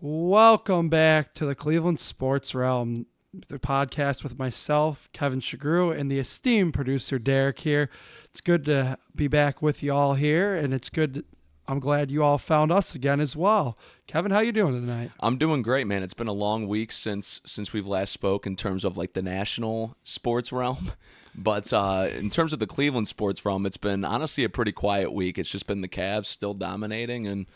Welcome back to the Cleveland Sports Realm, the podcast with myself, Kevin Shagru, and the esteemed producer, Derek, here. It's good to be back with you all here, and I'm glad you all found us again as well. Kevin, how you doing tonight? I'm doing great, man. It's been a long week since we've last spoke in terms of like the national sports realm. But in terms of the Cleveland sports realm, it's been honestly a pretty quiet week. It's just been the Cavs still dominating and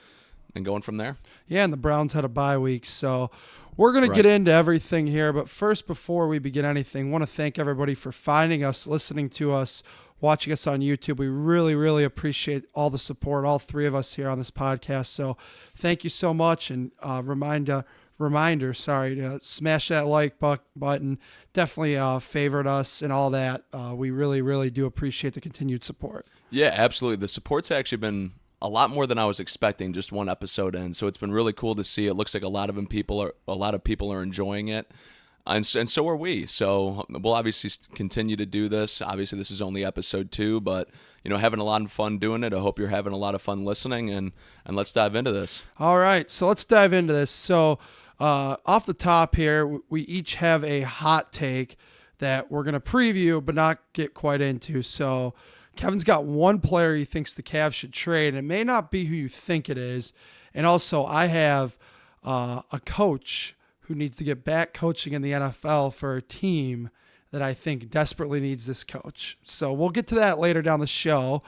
going from there. Yeah, and the Browns had a bye week, so we're going to Right. get into everything here. But first, before we begin anything, I want to thank everybody for finding us, listening to us, watching us on YouTube. We really, really appreciate all the support, all three of us here on this podcast. So thank you so much, and reminder, to smash that like button. Definitely favorite us and all that. We really, really do appreciate the continued support. Yeah, absolutely. The support's actually been a lot more than I was expecting just one episode in. So it's been really cool to see. It looks like a lot of people are enjoying it. And so are we. So we'll obviously continue to do this. Obviously, this is only episode 2, but having a lot of fun doing it. I hope you're having a lot of fun listening, and let's dive into this. All right, so let's dive into this. So off the top here, we each have a hot take that we're going to preview but not get quite into. So Kevin's got one player he thinks the Cavs should trade, and it may not be who you think it is. And also, I have a coach who needs to get back coaching in the NFL for a team that I think desperately needs this coach. So we'll get to that later down the show,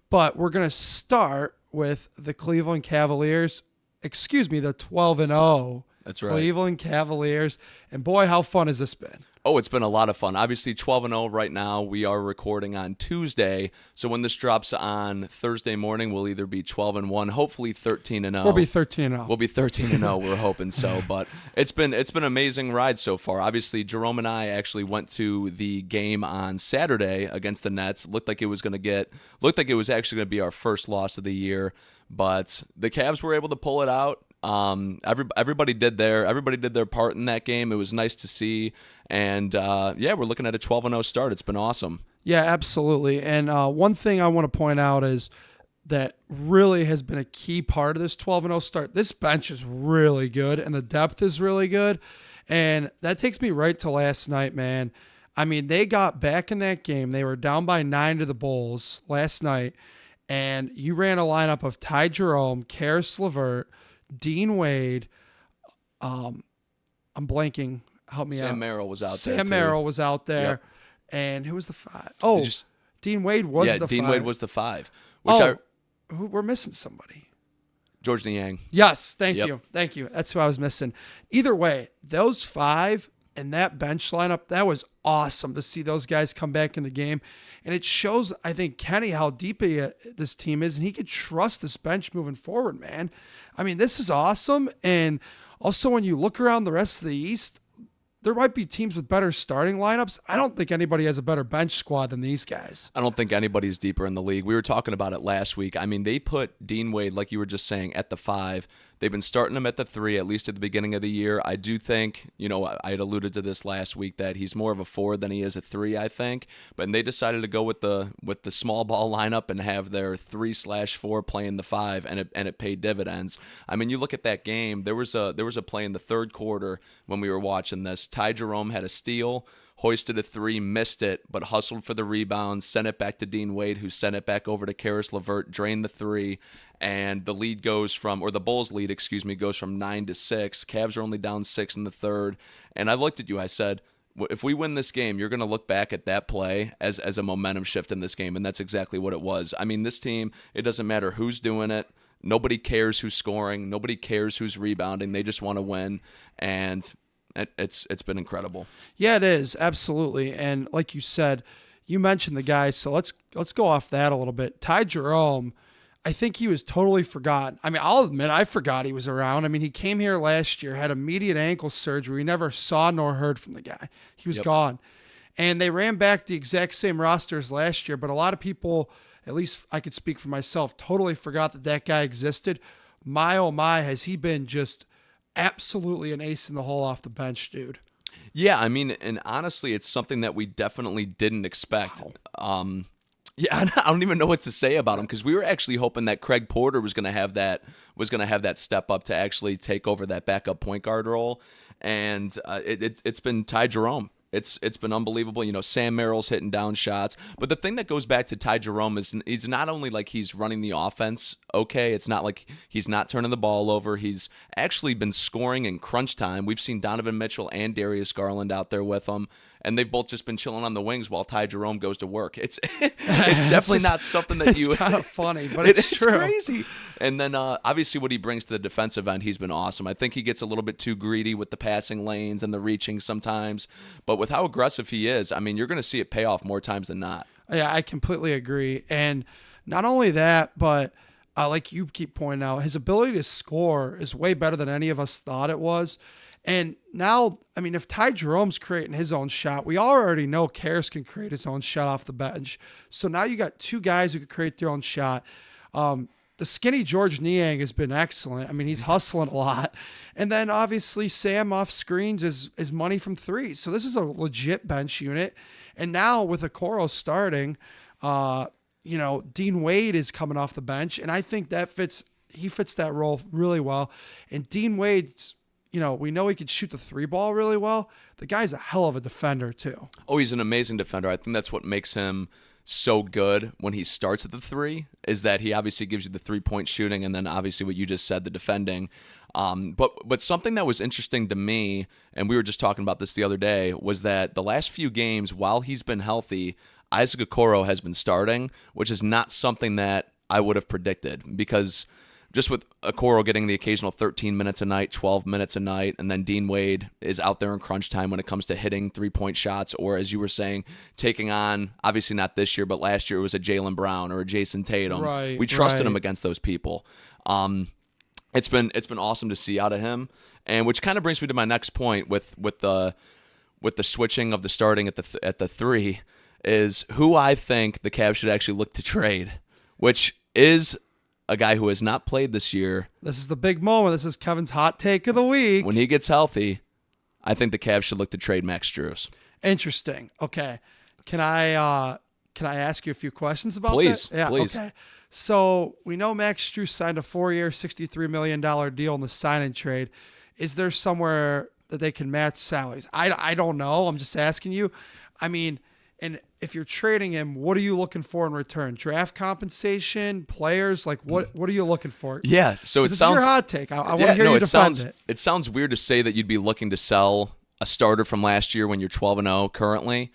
but we're going to start with the Cleveland Cavaliers. The 12-0. That's right. Cleveland Cavaliers. And boy, how fun has this been? Oh, it's been a lot of fun. Obviously, 12-0 right now. We are recording on Tuesday, so when this drops on Thursday morning, we'll either be 12-1, hopefully 13-0. We'll be 13-0. We'll be 13-0. We're hoping so, but it's been an amazing ride so far. Obviously, Jerome and I actually went to the game on Saturday against the Nets. Looked like it was actually going to be our first loss of the year, but the Cavs were able to pull it out. Everybody did their part in that game. It was nice to see, and we're looking at a 12-0 start. It's been awesome. Yeah, absolutely. And one thing I want to point out is that really has been a key part of this 12-0 start. This bench is really good, and the depth is really good, and that takes me right to last night, man. I mean, they got back in that game. They were down by 9 to the Bulls last night, and you ran a lineup of Ty Jerome, Karis LeVert, Dean Wade, I'm blanking. Help me out. Sam Merrill was out there. Sam Merrill was out there. Yep. And who was the 5? Oh, Dean Wade was the 5. Dean Wade was the 5. We're missing somebody. George Niang. Yes, thank Yep. you. Thank you. That's who I was missing. Either way, those 5 and that bench lineup, that was awesome to see those guys come back in the game. And it shows, I think, Kenny, how deep this team is, and he could trust this bench moving forward, man. I mean, this is awesome. And also, when you look around the rest of the East, there might be teams with better starting lineups. I don't think anybody has a better bench squad than these guys. I don't think anybody's deeper in the league. We were talking about it last week. I mean, they put Dean Wade, like you were just saying, at the 5. They've been starting him at the 3, at least at the beginning of the year. I do think, I had alluded to this last week, that he's more of a 4 than he is a 3, I think. But they decided to go with the small ball lineup and have their 3/4 playing the 5, and it paid dividends. I mean, you look at that game. There was a play in the third quarter when we were watching this. Ty Jerome had a steal, hoisted a 3, missed it, but hustled for the rebound, sent it back to Dean Wade, who sent it back over to Karis LeVert, drained the 3, and the Bulls lead, goes from 9 to 6. Cavs are only down 6 in the third, and I looked at you, I said, if we win this game, you're going to look back at that play as a momentum shift in this game, and that's exactly what it was. I mean, this team, it doesn't matter who's doing it. Nobody cares who's scoring. Nobody cares who's rebounding. They just want to win, and it's been incredible. Yeah, it is, absolutely. And like you said, you mentioned the guys, so let's go off that a little bit. Ty Jerome, I think he was totally forgotten. I mean, I'll admit I forgot he was around. I mean, he came here last year, had immediate ankle surgery. We never saw nor heard from the guy. He was gone. And they ran back the exact same roster as last year, but a lot of people, at least I could speak for myself, totally forgot that guy existed. My, oh my, has he been just absolutely an ace in the hole off the bench, dude. Yeah, I mean, and honestly, it's something that we definitely didn't expect. Wow. Yeah, I don't even know what to say about him because we were actually hoping that Craig Porter was going to have that step up to actually take over that backup point guard role, and it's been Ty Jerome. It's been unbelievable. You know, Sam Merrill's hitting down shots. But the thing that goes back to Ty Jerome is he's not only like he's running the offense okay, it's not like he's not turning the ball over. He's actually been scoring in crunch time. We've seen Donovan Mitchell and Darius Garland out there with him, and they've both just been chilling on the wings while Ty Jerome goes to work. It's definitely not something that you. It's kind of funny, but it's true. Crazy. And then obviously what he brings to the defensive end, he's been awesome. I think he gets a little bit too greedy with the passing lanes and the reaching sometimes, but with how aggressive he is, I mean, you're going to see it pay off more times than not. Yeah, I completely agree. And not only that, but like you keep pointing out, his ability to score is way better than any of us thought it was. And now, I mean, if Ty Jerome's creating his own shot, we already know Karras can create his own shot off the bench. So now you got two guys who can create their own shot. The skinny George Niang has been excellent. I mean, he's hustling a lot. And then obviously Sam off screens is money from three. So this is a legit bench unit. And now with Okoro starting, Dean Wade is coming off the bench. And I think he fits that role really well. And Dean Wade's, we know he could shoot the three ball really well. The guy's a hell of a defender too. Oh, he's an amazing defender. I think that's what makes him so good when he starts at the three, is that he obviously gives you the 3-point shooting and then obviously what you just said, the defending. But something that was interesting to me, and we were just talking about this the other day, was that the last few games, while he's been healthy, Isaac Okoro has been starting, which is not something that I would have predicted, because just with Okoro getting the occasional 13 minutes a night, 12 minutes a night, and then Dean Wade is out there in crunch time when it comes to hitting 3-point shots, or as you were saying, taking on, obviously not this year, but last year it was a Jaylen Brown or a Jason Tatum. Right, we trusted him against those people. It's been awesome to see out of him, and which kind of brings me to my next point with the switching of the starting at the three, is who I think the Cavs should actually look to trade, which is a guy who has not played this year. This is the big moment. This is Kevin's hot take of the week. When he gets healthy, I think the Cavs should look to trade Max Strus. Interesting. Okay. Can I ask you a few questions about please, that? Yeah, please. Okay. So we know Max Strus signed a 4-year, $63 million deal in the sign-and trade. Is there somewhere that they can match salaries? I don't know. I'm just asking you. I mean, and if you're trading him, what are you looking for in return? Draft compensation, players? Like what are you looking for? Yeah, so this is your hot take. I want to hear you defend it. It sounds weird to say that you'd be looking to sell a starter from last year when you're 12-0 currently.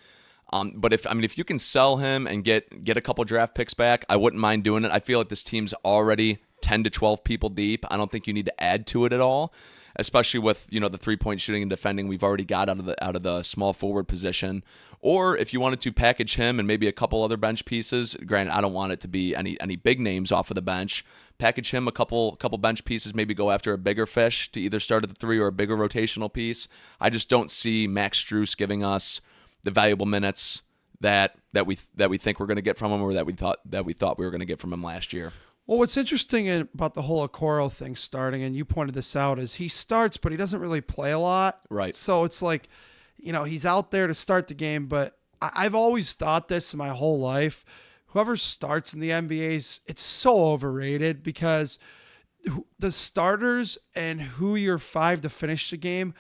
But if you can sell him and get a couple draft picks back, I wouldn't mind doing it. I feel like this team's already 10 to 12 people deep. I don't think you need to add to it at all, especially with the 3-point shooting and defending we've already got out of the small forward position. Or if you wanted to package him and maybe a couple other bench pieces, granted I don't want it to be any big names off of the bench. Package him a couple bench pieces, maybe go after a bigger fish to either start at the three or a bigger rotational piece. I just don't see Max Strus giving us the valuable minutes that we think we're going to get from him, or that we thought we were going to get from him last year. Well, what's interesting about the whole Okoro thing starting, and you pointed this out, is he starts, but he doesn't really play a lot. Right. So it's like, he's out there to start the game, but I've always thought this in my whole life. Whoever starts in the NBA, it's so overrated, because the starters and who you're five to finish the game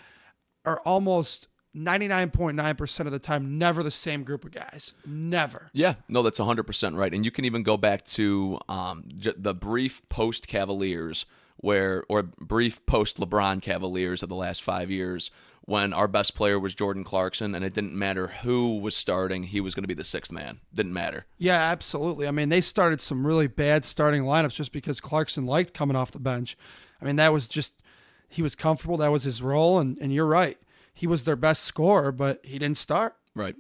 are almost 99.9% of the time never the same group of guys. Never. Yeah, no, that's 100% right. And you can even go back to the brief post-Cavaliers or brief post-LeBron Cavaliers of the last 5 years, when our best player was Jordan Clarkson, and it didn't matter who was starting, he was going to be the sixth man. Didn't matter. Yeah, absolutely. I mean, they started some really bad starting lineups just because Clarkson liked coming off the bench. I mean, that was just, he was comfortable. That was his role, and you're right. He was their best scorer, but he didn't start. Right.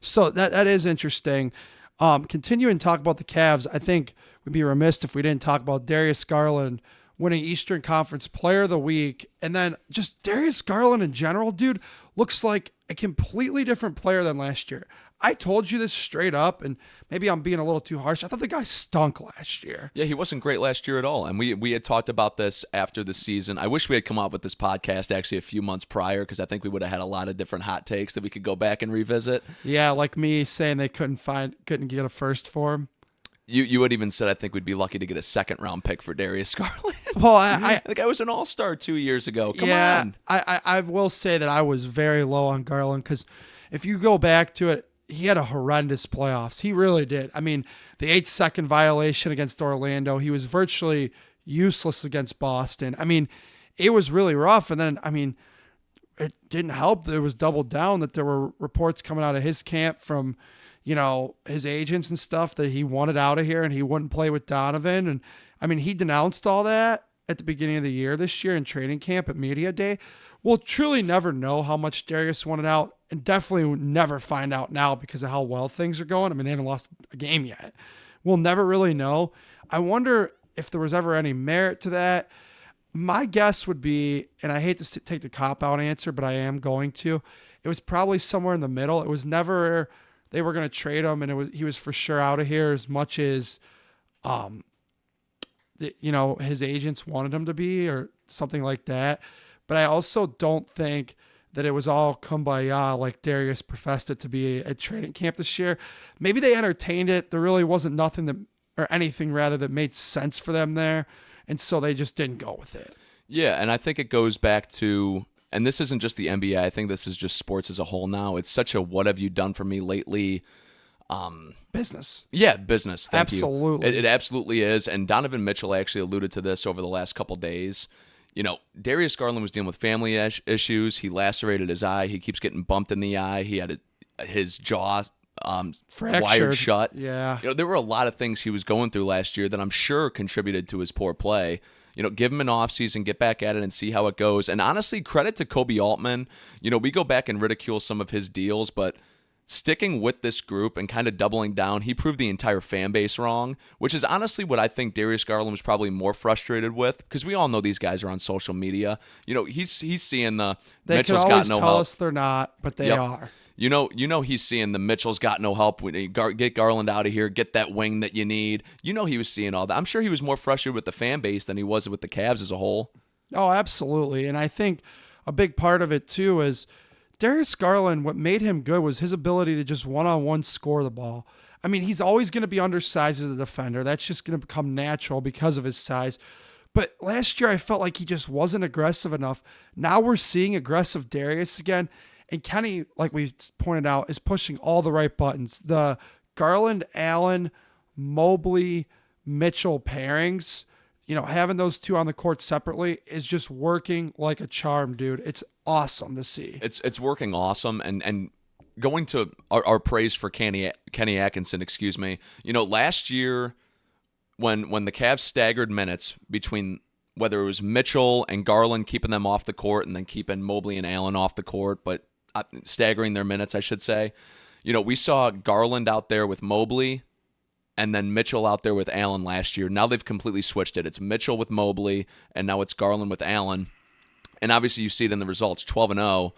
So that is interesting. Continuing to talk about the Cavs, I think we'd be remiss if we didn't talk about Darius Garland winning Eastern Conference Player of the Week. And then just Darius Garland in general, dude, looks like a completely different player than last year. I told you this straight up, and maybe I'm being a little too harsh. I thought the guy stunk last year. Yeah, he wasn't great last year at all. And we had talked about this after the season. I wish we had come out with this podcast actually a few months prior, because I think we would have had a lot of different hot takes that we could go back and revisit. Yeah, like me saying they couldn't get a first for him. You had even said I think we'd be lucky to get a second round pick for Darius Garland. Well, I the guy was an all-star 2 years ago. Come yeah, on. I will say that I was very low on Garland, because if you go back to it, he had a horrendous playoffs. He really did. I mean, the 8-second violation against Orlando, he was virtually useless against Boston. I mean, it was really rough. And then, I mean, it didn't help that it was doubled down that there were reports coming out of his camp from, his agents and stuff that he wanted out of here and he wouldn't play with Donovan. And I mean, he denounced all that at the beginning of the year this year in training camp at media day. We'll truly never know how much Darius wanted out, and definitely will never find out now because of how well things are going. I mean, they haven't lost a game yet. We'll never really know. I wonder if there was ever any merit to that. My guess would be, and I hate to take the cop-out answer, but I am going to, it was probably somewhere in the middle. It was never they were going to trade him, and he was for sure out of here as much as his agents wanted him to be or something like that. But I also don't think that it was all kumbaya like Darius professed it to be at training camp this year. Maybe they entertained it. There really wasn't anything that made sense for them there. And so they just didn't go with it. Yeah, and I think it goes back to, and this isn't just the NBA, I think this is just sports as a whole now. It's such a what have you done for me lately business. Yeah, business. Thank absolutely. You. It absolutely is. And Donovan Mitchell actually alluded to this over the last couple days. Darius Garland was dealing with family issues. He lacerated his eye. He keeps getting bumped in the eye. He had his jaw wired shut. Yeah. There were a lot of things he was going through last year that I'm sure contributed to his poor play. Give him an offseason, get back at it and see how it goes. And honestly, credit to Kobe Altman. We go back and ridicule some of his deals, but sticking with this group and kind of doubling down, he proved the entire fan base wrong, which is honestly what I think Darius Garland was probably more frustrated with, because we all know these guys are on social media. He's seeing the they Mitchell's could always got no tell help. us they're not, but they Yep. are. He's seeing the Mitchell's got no help. Get Garland out of here. Get that wing that you need. He was seeing all that. I'm sure he was more frustrated with the fan base than he was with the Cavs as a whole. Oh, absolutely. And I think a big part of it too is Darius Garland, what made him good was his ability to just one-on-one score the ball. I mean, he's always going to be undersized as a defender. That's just going to become natural because of his size. But last year, I felt like he just wasn't aggressive enough. Now we're seeing aggressive Darius again. And Kenny, like we pointed out, is pushing all the right buttons. The Garland, Allen, Mobley, Mitchell pairings, having those two on the court separately is just working like a charm, dude. It's awesome to see. It's working awesome. And going to our praise for Kenny Atkinson, excuse me. Last year when the Cavs staggered minutes between whether it was Mitchell and Garland, keeping them off the court and then keeping Mobley and Allen off the court, but staggering their minutes, I should say. We saw Garland out there with Mobley and then Mitchell out there with Allen last year. Now they've completely switched it. It's Mitchell with Mobley, and now it's Garland with Allen. And obviously you see it in the results, 12-0.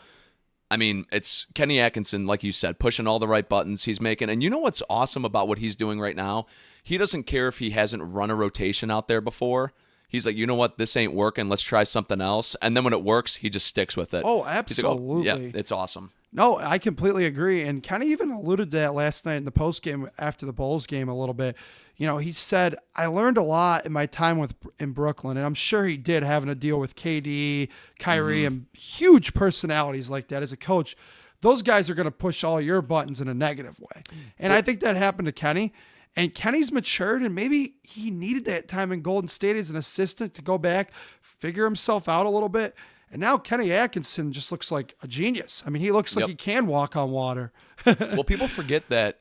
I mean, it's Kenny Atkinson, like you said, pushing all the right buttons he's making. And you know what's awesome about what he's doing right now? He doesn't care if he hasn't run a rotation out there before. He's like, you know what? This ain't working. Let's try something else. And then when it works, he just sticks with it. Oh, absolutely. Like, yeah, it's awesome. No, I completely agree. And Kenny even alluded to that last night in the post game after the Bulls game a little bit. He said, I learned a lot in my time in Brooklyn, and I'm sure he did, having to deal with KD, Kyrie, and huge personalities like that as a coach. Those guys are going to push all your buttons in a negative way. And I think that happened to Kenny. And Kenny's matured, and maybe he needed that time in Golden State as an assistant to go back, figure himself out a little bit. And now Kenny Atkinson just looks like a genius. I mean, he looks like he can walk on water. Well, people forget that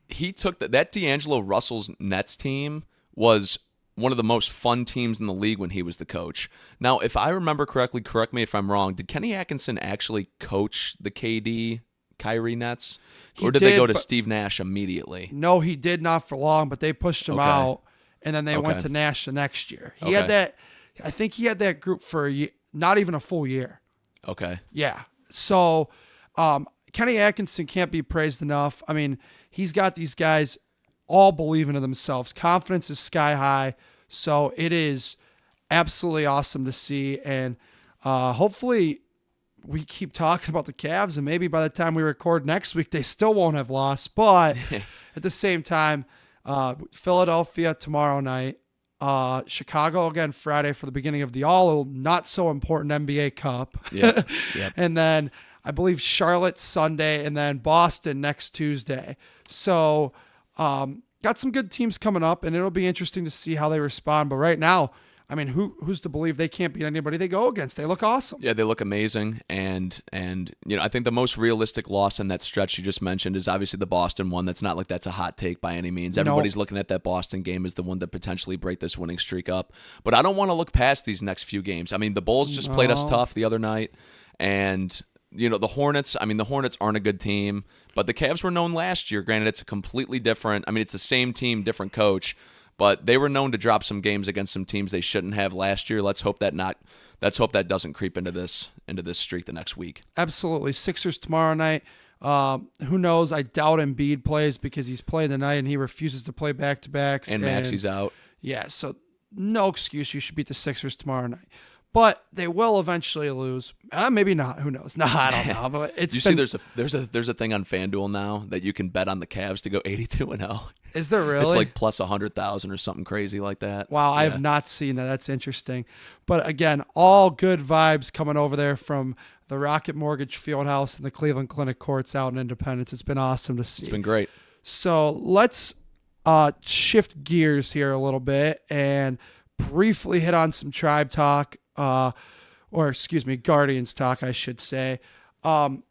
he took that D'Angelo Russell's Nets team was one of the most fun teams in the league when he was the coach. Now, if I remember correctly, correct me if I'm wrong, did Kenny Atkinson actually coach the KD Kyrie Nets? Or did they go to Steve Nash immediately? No, he did not for long, but they pushed him out, and then they went to Nash the next year. He had that. I think he had that group for a year, not even a full year. Okay. Yeah. So Kenny Atkinson can't be praised enough. I mean, he's got these guys all believing in themselves. Confidence is sky high. So it is absolutely awesome to see. And hopefully we keep talking about the Cavs, and maybe by the time we record next week, they still won't have lost. But at the same time, Philadelphia tomorrow night, Chicago again Friday for the beginning of the all not so important NBA Cup. Yep. And then I believe Charlotte Sunday, and then Boston next Tuesday. So got some good teams coming up, and it'll be interesting to see how they respond. But right now, I mean, who's to believe they can't beat anybody they go against? They look awesome. Yeah, they look amazing, and I think the most realistic loss in that stretch you just mentioned is obviously the Boston one. That's not like that's a hot take by any means. Everybody's looking at that Boston game as the one to potentially break this winning streak up. But I don't want to look past these next few games. I mean, the Bulls just played us tough the other night, and the Hornets. I mean, the Hornets aren't a good team, but the Cavs were known last year. Granted, it's a completely different. I mean, it's the same team, different coach. But they were known to drop some games against some teams they shouldn't have last year. Let's hope that doesn't creep into this streak the next week. Absolutely. Sixers tomorrow night. Who knows? I doubt Embiid plays because he's playing tonight and he refuses to play back-to-backs. And Maxi's out. Yeah, so no excuse. You should beat the Sixers tomorrow night. But they will eventually lose. Maybe not. Who knows? No, I don't know. But see there's a thing on FanDuel now that you can bet on the Cavs to go 82-0. Is there really? It's like plus 100,000 or something crazy like that. Wow, I have not seen that. That's interesting. But again, all good vibes coming over there from the Rocket Mortgage Fieldhouse and the Cleveland Clinic courts out in Independence. It's been awesome to see. It's been great. So let's shift gears here a little bit and briefly hit on some Tribe talk, Guardians talk, I should say. Kevin,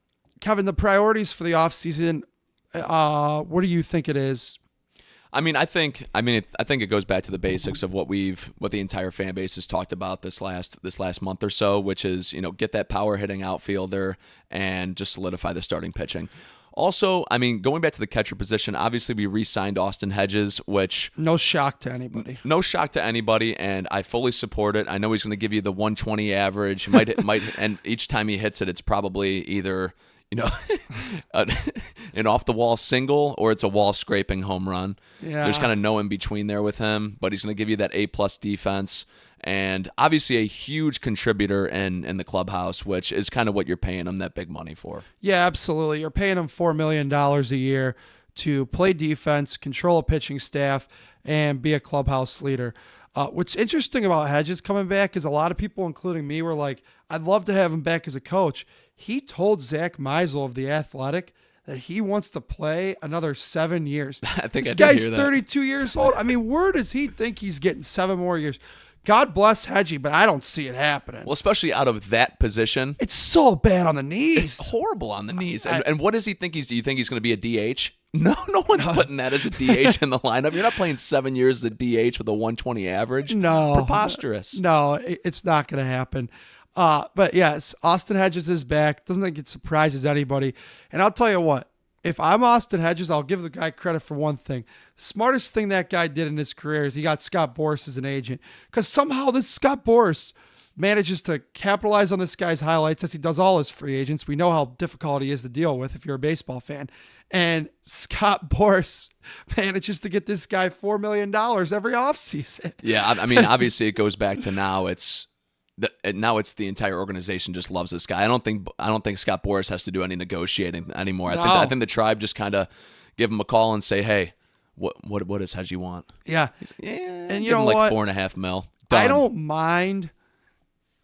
the priorities for the offseason, what do you think it is? I think it goes back to the basics of what the entire fan base has talked about this last month or so, which is, get that power hitting outfielder and just solidify the starting pitching. Also, going back to the catcher position, obviously we re-signed Austin Hedges, which no shock to anybody. No shock to anybody, and I fully support it. I know he's going to give you the 120 average. Might and each time he hits it, it's probably either an off-the-wall single or it's a wall-scraping home run. Yeah. There's kind of no in between there with him, but he's going to give you that A-plus defense. And obviously a huge contributor in the clubhouse, which is kind of what you're paying him that big money for. Yeah, absolutely. You're paying him $4 million a year to play defense, control a pitching staff, and be a clubhouse leader. What's interesting about Hedges coming back is a lot of people, including me, were like, I'd love to have him back as a coach. He told Zach Meisel of The Athletic that he wants to play another 7 years. I think this guy's 32 years old. I mean, where does he think he's getting 7 more years? God bless Hedgie, but I don't see it happening. Well, especially out of that position. It's so bad on the knees. It's horrible on the knees. And what does he think do you think he's going to be a DH? No one's putting that as a DH in the lineup. You're not playing 7 years as a DH with a 120 average. No. Preposterous. No, it's not going to happen. But yes, Austin Hedges is back. Doesn't think it surprises anybody. And I'll tell you what, if I'm Austin Hedges, I'll give the guy credit for one thing. Smartest thing that guy did in his career is he got Scott Boras as an agent. Because somehow this Scott Boras manages to capitalize on this guy's highlights as he does all his free agents. We know how difficult he is to deal with if you're a baseball fan. And Scott Boras manages to get this guy $4 million every offseason. Yeah, obviously it goes back to now it's the entire organization just loves this guy. I don't think Scott Boras has to do any negotiating anymore. No. I think the Tribe just kind of give him a call and say, hey, what does Hedgie want? Yeah. He's like, yeah, and you give know him like what? $4.5 million. Done. I don't mind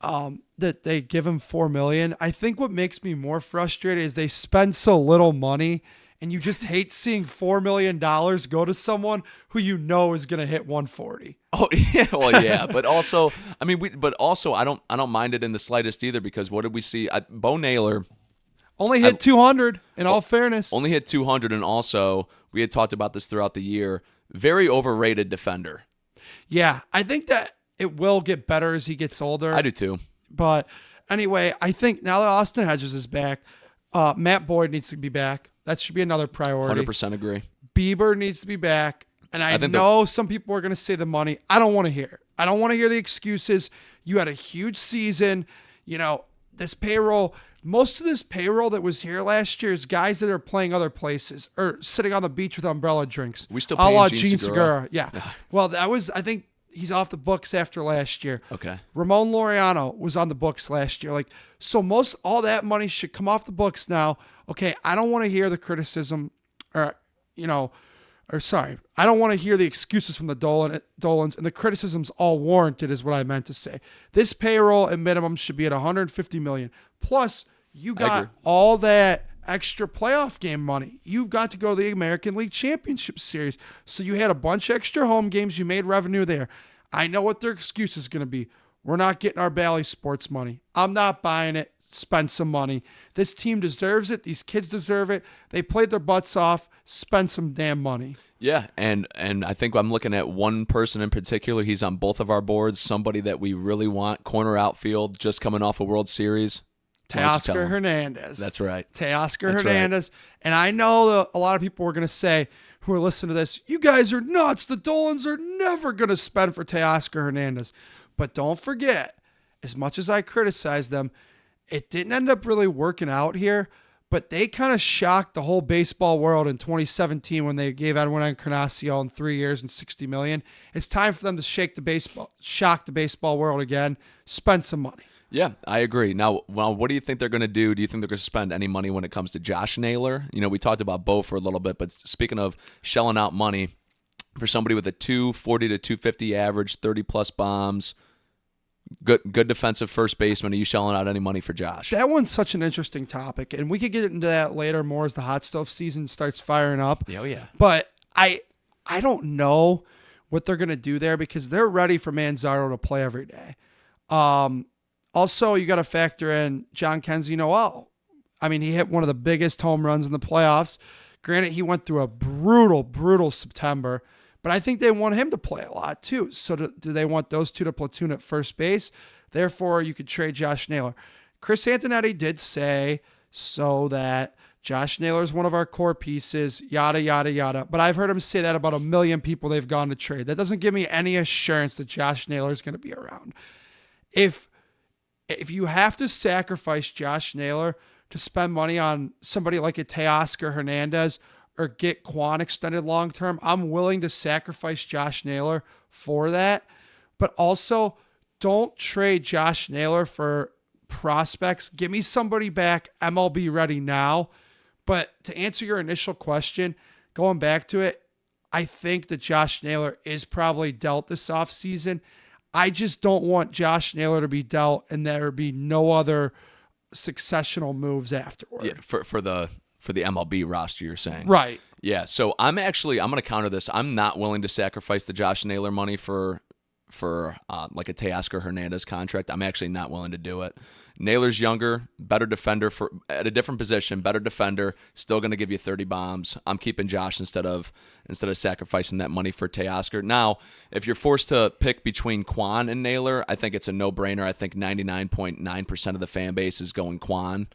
that they give him $4 million. I think what makes me more frustrated is they spend so little money, and you just hate seeing $4 million go to someone who you know is going to hit 140. Oh yeah, well yeah, but also I don't mind it in the slightest either, because what did we see? Bo Naylor only hit 200. In all fairness, only hit 200, and also we had talked about this throughout the year. Very overrated defender. Yeah, I think that it will get better as he gets older. I do too. But anyway, I think now that Austin Hedges is back, Matt Boyd needs to be back. That should be another priority. 100% agree. Bieber needs to be back. And I know some people are going to say the money. I don't want to hear it. I don't want to hear the excuses. You had a huge season. this payroll, most of this payroll that was here last year is guys that are playing other places or sitting on the beach with umbrella drinks. We still a la paying Gene Gene Segura. Yeah. Well, I think he's off the books after last year. Okay. Ramon Laureano was on the books last year. So all that money should come off the books now. Okay, I don't want to hear the criticism I don't want to hear the excuses from the Dolans, and the criticism's all warranted is what I meant to say. This payroll at minimum should be at $150 million. Plus, you got all that extra playoff game money. You got to go to the American League Championship Series. So you had a bunch of extra home games. You made revenue there. I know what their excuse is going to be. We're not getting our Bally Sports money. I'm not buying it. Spend some money. This team deserves it. These kids deserve it. They played their butts off. Spend some damn money. Yeah, and I think I'm looking at one person in particular. He's on both of our boards. Somebody that we really want, corner outfield, just coming off a World Series. Teoscar Hernandez. That's right. Teoscar Hernandez. Right. And I know a lot of people were going to say, who are listening to this, you guys are nuts. The Dolans are never going to spend for Teoscar Hernandez. But don't forget, as much as I criticize them, it didn't end up really working out here. But they kind of shocked the whole baseball world in 2017 when they gave Edwin Encarnacion 3 years and $60 million. It's time for them to shock the baseball world again. Spend some money. Yeah, I agree. Now, what do you think they're going to do? Do you think they're going to spend any money when it comes to Josh Naylor? We talked about Bo for a little bit, but speaking of shelling out money, for somebody with a 240 to 250 average, 30-plus bombs, good defensive first baseman, are you shelling out any money for Josh? That one's such an interesting topic, and we could get into that later more as the hot stove season starts firing up. Oh, yeah. But I don't know what they're going to do there because they're ready for Manzardo to play every day. Also, you got to factor in John Kenzie Noel. I mean, he hit one of the biggest home runs in the playoffs. Granted, he went through a brutal September, but I think they want him to play a lot too. So do they want those two to platoon at first base? Therefore, you could trade Josh Naylor. Chris Antonetti did say so that Josh Naylor is one of our core pieces, yada, yada, yada. But I've heard him say that about 1 million people they've gone to trade. That doesn't give me any assurance that Josh Naylor is going to be around. If you have to sacrifice Josh Naylor to spend money on somebody like a Teoscar Hernandez or get Quan extended long-term, I'm willing to sacrifice Josh Naylor for that. But also, don't trade Josh Naylor for prospects. Give me somebody back MLB ready now. But to answer your initial question, going back to it, I think that Josh Naylor is probably dealt this offseason. I just don't want Josh Naylor to be dealt and there be no other successional moves afterward. Yeah, for the MLB roster, you're saying. Right. Yeah, so I'm going to counter this. I'm not willing to sacrifice the Josh Naylor money for like a Teoscar Hernandez contract. I'm actually not willing to do it. Naylor's younger, better defender at a different position, better defender, still going to give you 30 bombs. I'm keeping Josh instead of sacrificing that money for Teoscar. Now, if you're forced to pick between Quan and Naylor, I think it's a no-brainer. I think 99.9% of the fan base is going Quan.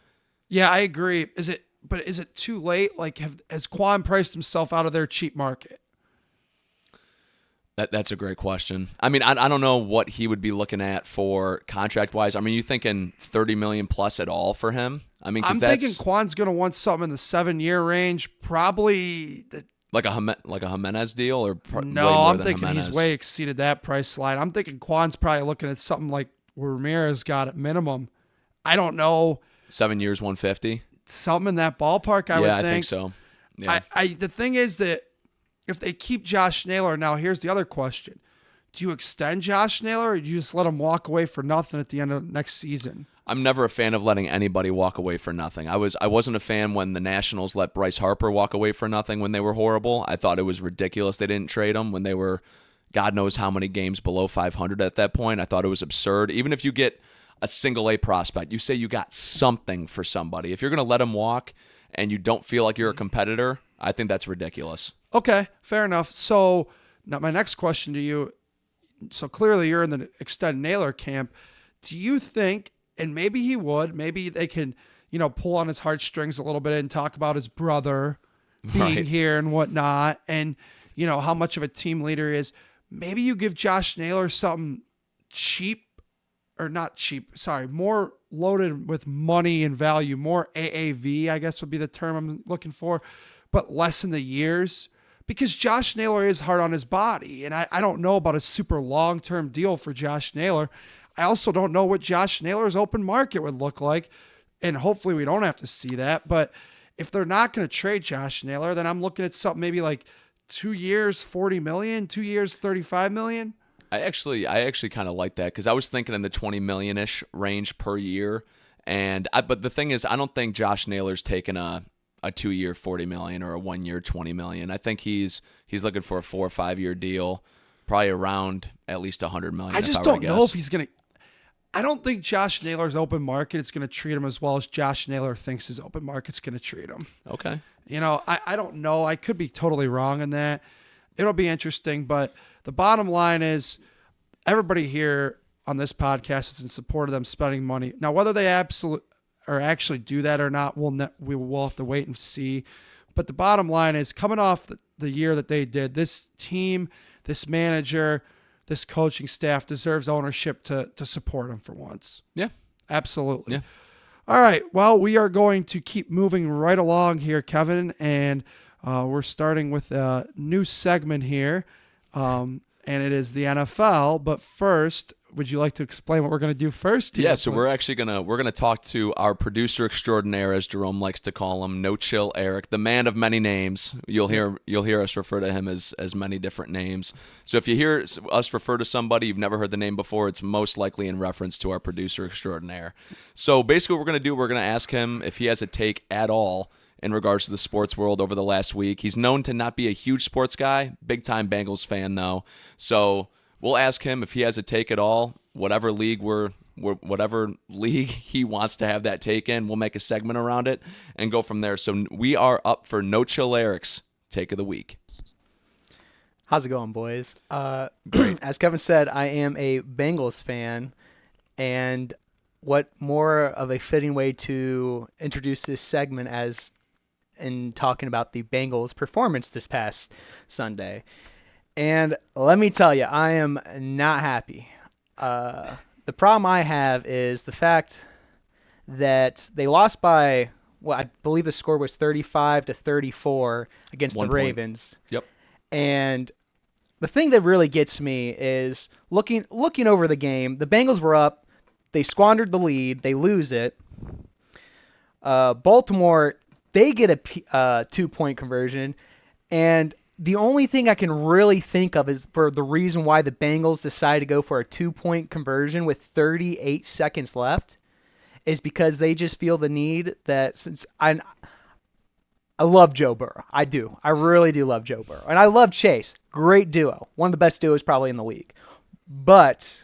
Yeah, I agree. Is it too late? Like, has Quan priced himself out of their cheap market? That's a great question. I mean, I don't know what he would be looking at for contract-wise. I mean, you thinking $30 million plus at all for him? I mean, I'm thinking Quan's going to want something in the 7-year range, probably. Like a Jimenez deal, or no? I'm thinking Jimenez. He's way exceeded that price slide. I'm thinking Quan's probably looking at something like where Ramirez got at minimum. I don't know. 7 years, 150. Something in that ballpark. I would think. Yeah, I think so. Yeah. The thing is that if they keep Josh Naylor, now here's the other question. Do you extend Josh Naylor or do you just let him walk away for nothing at the end of next season? I'm never a fan of letting anybody walk away for nothing. I wasn't a fan when the Nationals let Bryce Harper walk away for nothing when they were horrible. I thought it was ridiculous they didn't trade him when they were God knows how many games below 500 at that point. I thought it was absurd. Even if you get a single A prospect, you say you got something for somebody. If you're going to let him walk and you don't feel like you're a competitor, I think that's ridiculous. Okay, fair enough. So now my next question to you, so clearly you're in the extend Naylor camp. Do you think, and maybe he would, maybe they can, pull on his heartstrings a little bit and talk about his brother being here and whatnot, and, how much of a team leader he is. Maybe you give Josh Naylor something cheap or not cheap, sorry, more loaded with money and value, more AAV, I guess would be the term I'm looking for, but less in the years. Because Josh Naylor is hard on his body, and I don't know about a super long-term deal for Josh Naylor. I also don't know what Josh Naylor's open market would look like, and hopefully we don't have to see that. But if they're not going to trade Josh Naylor, then I'm looking at something maybe like 2 years, $40 million, 2 years, $35 million. I actually kind of like that because I was thinking in the 20 million-ish range per year. But the thing is, I don't think Josh Naylor's taking a 2-year $40 million or a 1-year $20 million. I think he's looking for a 4 or 5 year deal, probably around at least $100 million. I just don't know if he's going to. I don't think Josh Naylor's open market is going to treat him as well as Josh Naylor thinks his open market's going to treat him. Okay. I don't know. I could be totally wrong in that. It'll be interesting, but the bottom line is everybody here on this podcast is in support of them spending money. Now, whether they actually do that or not, we will have to wait and see. But the bottom line is, coming off the year that they did, this team, this manager, this coaching staff deserves ownership to support them for once. Yeah. Absolutely. Yeah. All right. Well, we are going to keep moving right along here, Kevin, and we're starting with a new segment here, and it is the NFL. But first, would you like to explain what we're going to do first? Yeah, so we're actually gonna talk to our producer extraordinaire, as Jerome likes to call him, No Chill Eric, the man of many names. You'll hear us refer to him as many different names. So if you hear us refer to somebody you've never heard the name before, it's most likely in reference to our producer extraordinaire. So basically, what we're gonna do, we're gonna ask him if he has a take at all in regards to the sports world over the last week. He's known to not be a huge sports guy, big time Bengals fan though. So we'll ask him if he has a take at all, whatever league whatever league he wants to have that take in. We'll make a segment around it and go from there. So we are up for No Chill Eric's take of the week. How's it going, boys? Great. As Kevin said, I am a Bengals fan, and what more of a fitting way to introduce this segment as in talking about the Bengals' performance this past Sunday. And let me tell you, I am not happy. The problem I have is the fact that they lost by, I believe the score was 35-34 against the Ravens. Yep. And the thing that really gets me is looking over the game. The Bengals were up. They squandered the lead. They lose it. Baltimore, they get a 2-point conversion, and the only thing I can really think of is for the reason why the Bengals decided to go for a 2-point conversion with 38 seconds left is because they just feel the need that since I love Joe Burrow. I do. I really do love Joe Burrow. And I love Chase. Great duo. One of the best duos probably in the league. But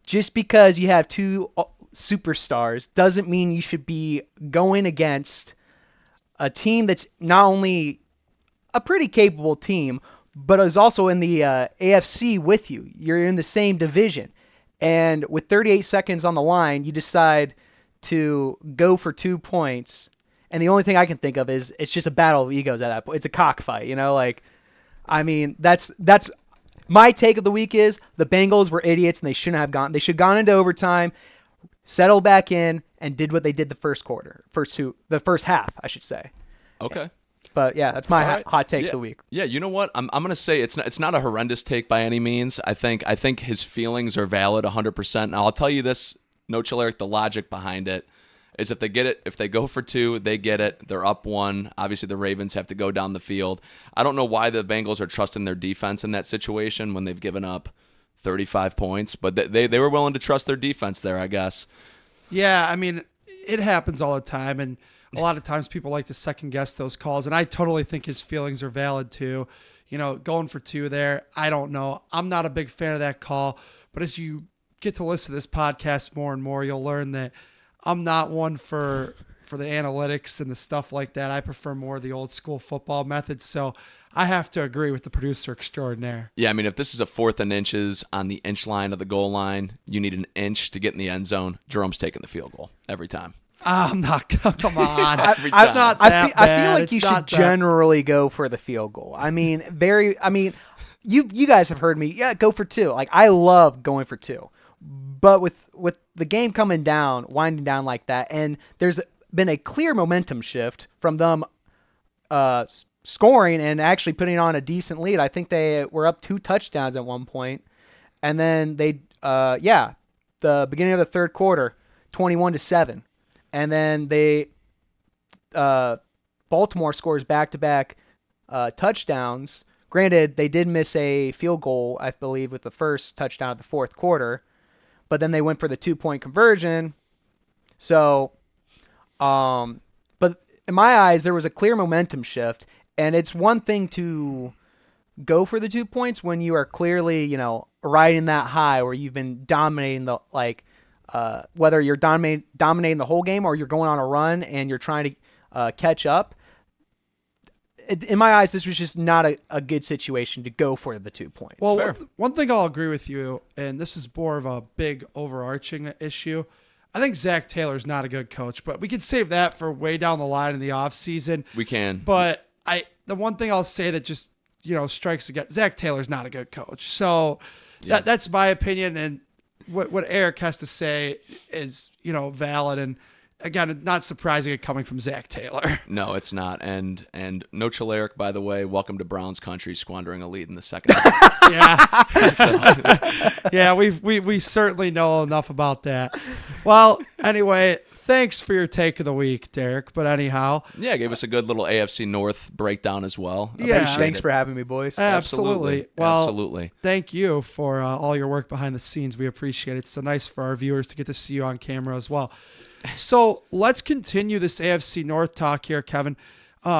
just because you have two superstars doesn't mean you should be going against a team that's not only a pretty capable team, but is also in the AFC with you. You're in the same division. And with 38 seconds on the line, you decide to go for 2 points. And the only thing I can think of is it's just a battle of egos at that point. It's a cockfight, that's my take of the week is the Bengals were idiots and they shouldn't have gone. They should have gone into overtime, settled back in, and did what they did the first half, I should say. Okay. But yeah, that's my hot take of the week. Yeah, you know what? I'm gonna say it's not a horrendous take by any means. I think his feelings are valid 100%. Now I'll tell you this, No Chill Eric, the logic behind it is if they go for 2, they get it. They're up 1. Obviously the Ravens have to go down the field. I don't know why the Bengals are trusting their defense in that situation when they've given up 35 points, but they were willing to trust their defense there, I guess. Yeah, I mean, it happens all the time, and a lot of times people like to second guess those calls, and I totally think his feelings are valid too. Going for 2 there, I don't know. I'm not a big fan of that call, but as you get to listen to this podcast more and more, you'll learn that I'm not one for the analytics and the stuff like that. I prefer more the old school football methods, so I have to agree with the producer extraordinaire. Yeah, I mean, if this is a 4th and inches on the inch line of the goal line, you need an inch to get in the end zone. Jerome's taking the field goal every time. I'm not. Come on. Every time. It's not that I feel bad. like It's you should not that- generally go for the field goal. You guys have heard me. Yeah, go for 2. Like I love going for 2. But with the game winding down like that, and there's been a clear momentum shift from them scoring and actually putting on a decent lead. I think they were up 2 touchdowns at one point, and then the beginning of the third quarter, 21-7, and then Baltimore scores back-to-back touchdowns. Granted, they did miss a field goal, I believe, with the first touchdown of the fourth quarter, but then they went for the 2-point conversion. So, but in my eyes, there was a clear momentum shift, and it's one thing to go for the 2 points when you are clearly, riding that high where you've been dominating whether you're dominating the whole game or you're going on a run and you're trying to catch up. In my eyes, this was just not a good situation to go for the 2 points. Well, one thing I'll agree with you, and this is more of a big overarching issue. I think Zach Taylor's not a good coach, but we can save that for way down the line in the offseason. We can. But the one thing I'll say that just, strikes again, Zach Taylor's not a good coach. So that's my opinion, and what Eric has to say is, valid, and again, not surprising it coming from Zach Taylor. No, it's not. And no Choleric, by the way, welcome to Browns country, squandering a lead in the second half. Yeah, we certainly know enough about that. Well, anyway, thanks for your take of the week, Derek. But anyhow, yeah, gave us a good little AFC North breakdown as well. Thanks for having me, boys. Absolutely. Well, absolutely. Thank you for all your work behind the scenes. We appreciate it. It's so nice for our viewers to get to see you on camera as well. So let's continue this AFC North talk here, Kevin.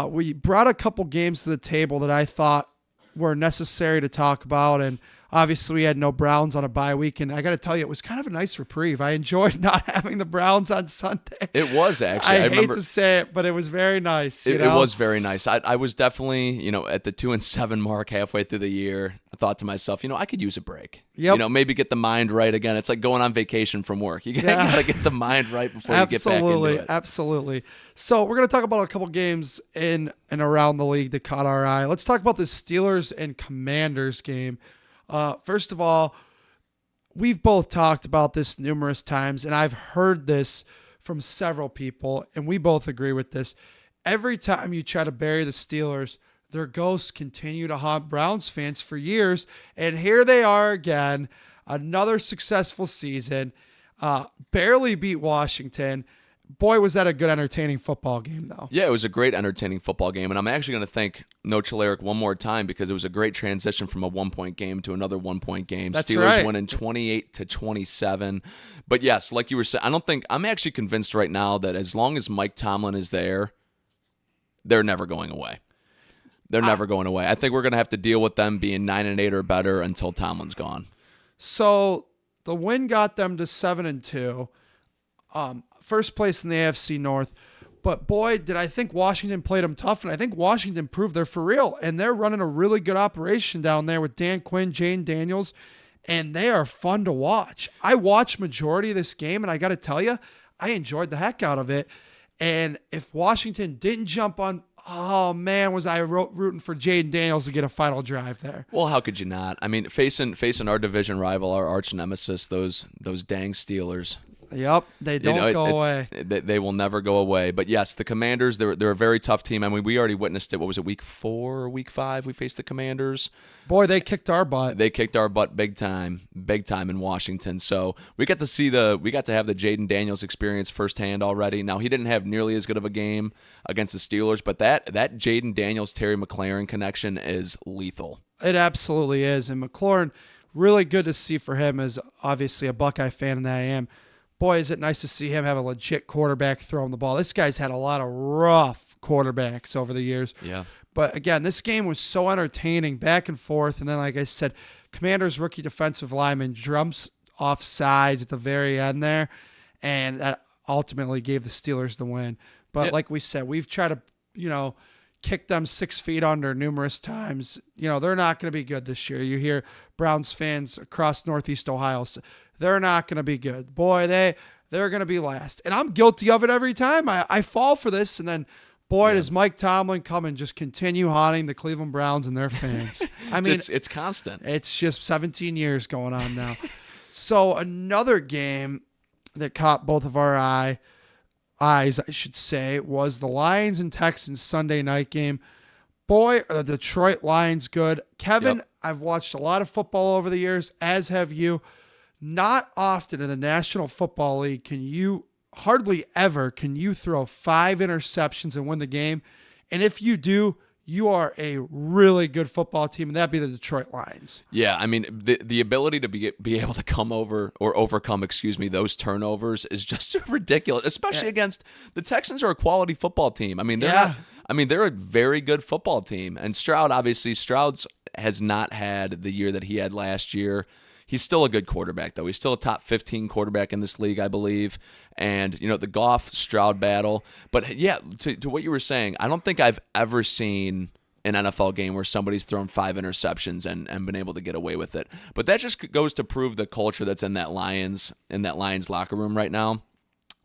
We brought a couple games to the table that I thought were necessary to talk about, and obviously we had no Browns on a bye week, and I got to tell you, it was kind of a nice reprieve. I enjoyed not having the Browns on Sunday. It was, actually. I hate to say it, but it was very nice. It was very nice. I was definitely, at the 2-7 mark halfway through the year, I thought to myself, I could use a break. Yep. Maybe get the mind right again. It's like going on vacation from work. You got to get the mind right before you get back into it. Absolutely. So we're going to talk about a couple games in and around the league that caught our eye. Let's talk about the Steelers and Commanders game. First of all, we've both talked about this numerous times, and I've heard this from several people, and we both agree with this. Every time you try to bury the Steelers, their ghosts continue to haunt Browns fans for years, and here they are again, another successful season, barely beat Washington. Boy, was that a good, entertaining football game, though. Yeah, it was a great, entertaining football game, and I'm actually going to thank No Choleric one more time because it was a great transition from a 1-point game to another 1-point game. That's Steelers right. winning 28-27. But yes, like you were saying, I'm actually convinced right now that as long as Mike Tomlin is there, they're never going away. They're never going away. I think we're going to have to deal with them being 9-8 or better until Tomlin's gone. So the win got them to 7-2. First place in the AFC North. But boy, did I think Washington played them tough, and I think Washington proved they're for real. And they're running a really good operation down there with Dan Quinn, Jane Daniels, and they are fun to watch. I watched majority of this game, and I got to tell you, I enjoyed the heck out of it. And if Washington didn't jump on, oh man, was I rooting for Jaden Daniels to get a final drive there. Well, how could you not? I mean, facing our division rival, our arch nemesis, those dang Steelers. Yep, they don't go away. They will never go away. But yes, the Commanders, they're a very tough team. I mean, we already witnessed it. What was it, week 4 or week 5 we faced the Commanders? Boy, they kicked our butt. They kicked our butt big time in Washington. So we got to have the Jaden Daniels experience firsthand already. Now, he didn't have nearly as good of a game against the Steelers, but that Jaden Daniels-Terry McLaurin connection is lethal. It absolutely is. And McLaurin, really good to see for him as obviously a Buckeye fan that I am. Boy, is it nice to see him have a legit quarterback throwing the ball. This guy's had a lot of rough quarterbacks over the years. Yeah. But again, this game was so entertaining, back and forth. And then, like I said, Commanders rookie defensive lineman jumps off sides at the very end there. And that ultimately gave the Steelers the win. But like we said, we've tried to, kick them 6 feet under numerous times. They're not going to be good this year. You hear Browns fans across Northeast Ohio, they're not going to be good. Boy, they're going to be last. And I'm guilty of it every time. I fall for this, and then, boy, does Mike Tomlin come and just continue haunting the Cleveland Browns and their fans. I mean, it's constant. It's just 17 years going on now. So another game that caught both of our eyes, I should say, was the Lions and Texans Sunday night game. Boy, are the Detroit Lions good. Kevin, Yep. I've watched a lot of football over the years, as have you. Not often in the National Football League hardly ever can you throw 5 interceptions and win the game. And if you do, you are a really good football team, and that'd be the Detroit Lions. Yeah, I mean the ability to be able to come over or overcome, those turnovers is just ridiculous, especially against the Texans are a quality football team. I mean, they're a very good football team. And Stroud's has not had the year that he had last year. He's still a good quarterback, though. He's still a top 15 quarterback in this league, I believe. And, the Goff-Stroud battle. But, yeah, to what you were saying, I don't think I've ever seen an NFL game where somebody's thrown 5 interceptions and been able to get away with it. But that just goes to prove the culture that's in that Lions locker room right now.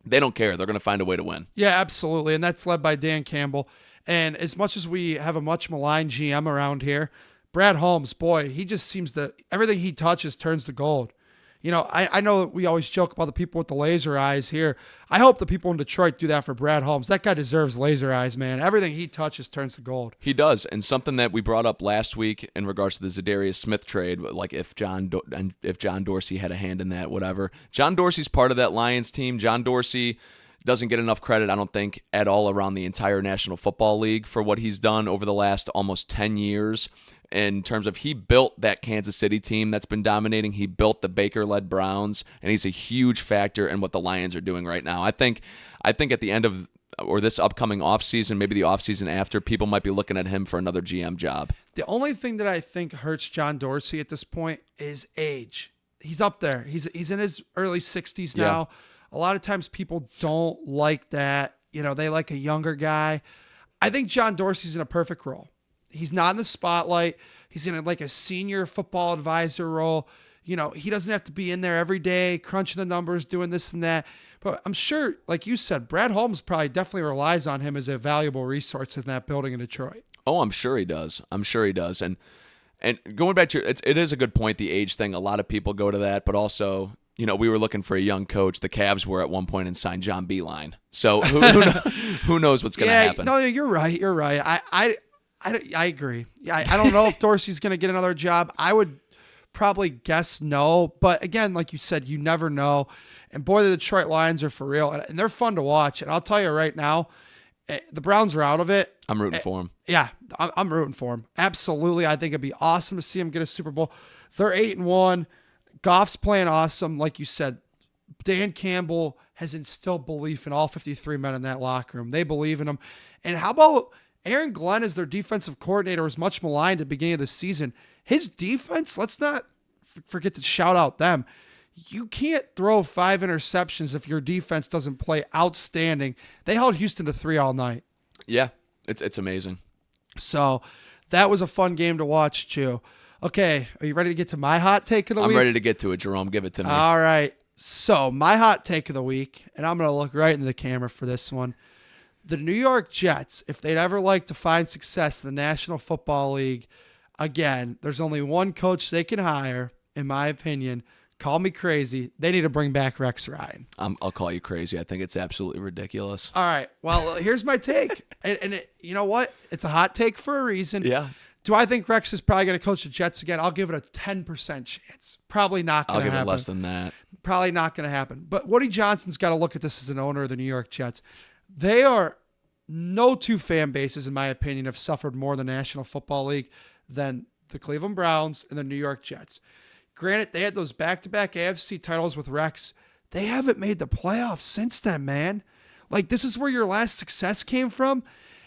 They don't care. They're going to find a way to win. Yeah, absolutely. And that's led by Dan Campbell. And as much as we have a much maligned GM around here, Brad Holmes, boy, he just seems to, everything he touches turns to gold. I know that we always joke about the people with the laser eyes here. I hope the people in Detroit do that for Brad Holmes. That guy deserves laser eyes, man. Everything he touches turns to gold. He does. And something that we brought up last week in regards to the Zadarius Smith trade, like if John Dorsey had a hand in that, whatever. John Dorsey's part of that Lions team. John Dorsey doesn't get enough credit, I don't think, at all around the entire National Football League for what he's done over the last almost 10 years. In terms of he built that Kansas City team that's been dominating. He built the Baker-led Browns, and he's a huge factor in what the Lions are doing right now. I think at the end of this upcoming offseason, maybe the offseason after, people might be looking at him for another GM job. The only thing that I think hurts John Dorsey at this point is age. He's up there. He's in his early 60s now. Yeah. A lot of times people don't like that. They like a younger guy. I think John Dorsey's in a perfect role. He's not in the spotlight. He's in a senior football advisor role. He doesn't have to be in there every day, crunching the numbers, doing this and that. But I'm sure, like you said, Brad Holmes probably definitely relies on him as a valuable resource in that building in Detroit. Oh, I'm sure he does. And going back to it is a good point, the age thing. A lot of people go to that, but also, we were looking for a young coach. The Cavs were at one point and signed John Beilein. So who knows what's going to happen? No, you're right. I agree. Yeah, I don't know if Dorsey's going to get another job. I would probably guess no. But again, like you said, you never know. And boy, the Detroit Lions are for real. And they're fun to watch. And I'll tell you right now, the Browns are out of it. I'm rooting for them. Yeah, I'm rooting for them. Absolutely. I think it'd be awesome to see them get a Super Bowl. They're 8-1. Goff's playing awesome. Like you said, Dan Campbell has instilled belief in all 53 men in that locker room. They believe in him. And how about Aaron Glenn, as their defensive coordinator, was much maligned at the beginning of the season. His defense, let's not forget to shout out them. You can't throw 5 interceptions if your defense doesn't play outstanding. They held Houston to 3 all night. Yeah, it's amazing. So that was a fun game to watch, too. Okay, are you ready to get to my hot take of the week? I'm ready to get to it, Jerome. Give it to me. All right. So my hot take of the week, and I'm going to look right into the camera for this one. The New York Jets, if they'd ever like to find success in the National Football League, again, there's only one coach they can hire, in my opinion. Call me crazy. They need to bring back Rex Ryan. I'll call you crazy. I think it's absolutely ridiculous. All right. Well, here's my take. And you know what? It's a hot take for a reason. Yeah. Do I think Rex is probably going to coach the Jets again? I'll give it a 10% chance. Probably not going to happen. I'll give it less than that. Probably not going to happen. But Woody Johnson's got to look at this as an owner of the New York Jets. They are no two fan bases, in my opinion, have suffered more in the National Football League than the Cleveland Browns and the New York Jets. Granted, they had those back-to-back AFC titles with Rex. They haven't made the playoffs since then, man. This is where your last success came from.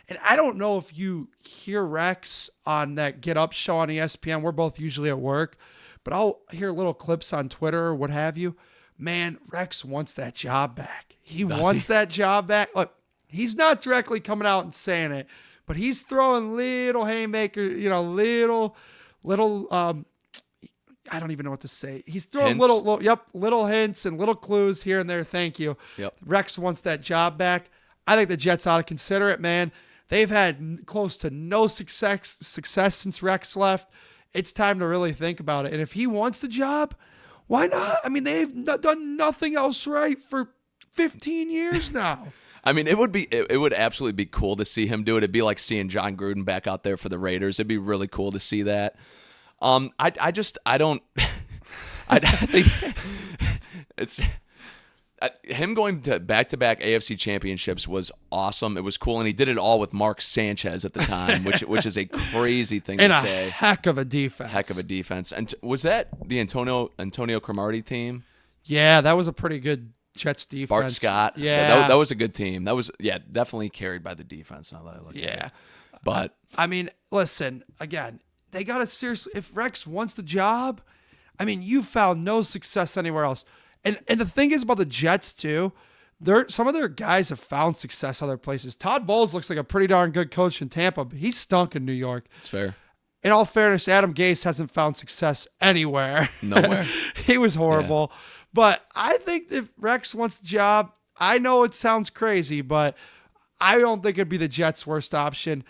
And I don't know if you hear Rex on that Get Up show on ESPN. We're both usually at work. But I'll hear little clips on Twitter or what have you. Man, Rex wants that job back. He wants that job back. Look, he's not directly coming out and saying it, but he's throwing little haymakers, little, I don't even know what to say. He's throwing hints. little hints and little clues here and there. Thank you. Yep. Rex wants that job back. I think the Jets ought to consider it, man. They've had close to no success since Rex left. It's time to really think about it. And if he wants the job, Why not? I mean, they've done nothing else right for 15 years now. I mean, it would absolutely be cool to see him do it. It'd be like seeing John Gruden back out there for the Raiders. It'd be really cool to see that. I don't. I think it's him going to back-to-back AFC championships was awesome. It was cool, and he did it all with Mark Sanchez at the time, which is a crazy thing And to a say. heck of a defense. Heck of a defense. And was that the Antonio Cromartie team? Yeah, that was a pretty good Jets defense. Bart Scott. Yeah. That was a good team. That was definitely carried by the defense. Now that I look at it. But I mean, listen, again, they got to seriously, if Rex wants the job, I mean, you found no success anywhere else. And the thing is about the Jets too, some of their guys have found success other places. Todd Bowles looks like a pretty darn good coach in Tampa, but he stunk in New York. it's fair. In all fairness, Adam Gase hasn't found success anywhere. Nowhere. He was horrible. But I think if Rex wants the job, I know it sounds crazy, but I don't think it'd be the Jets' worst option.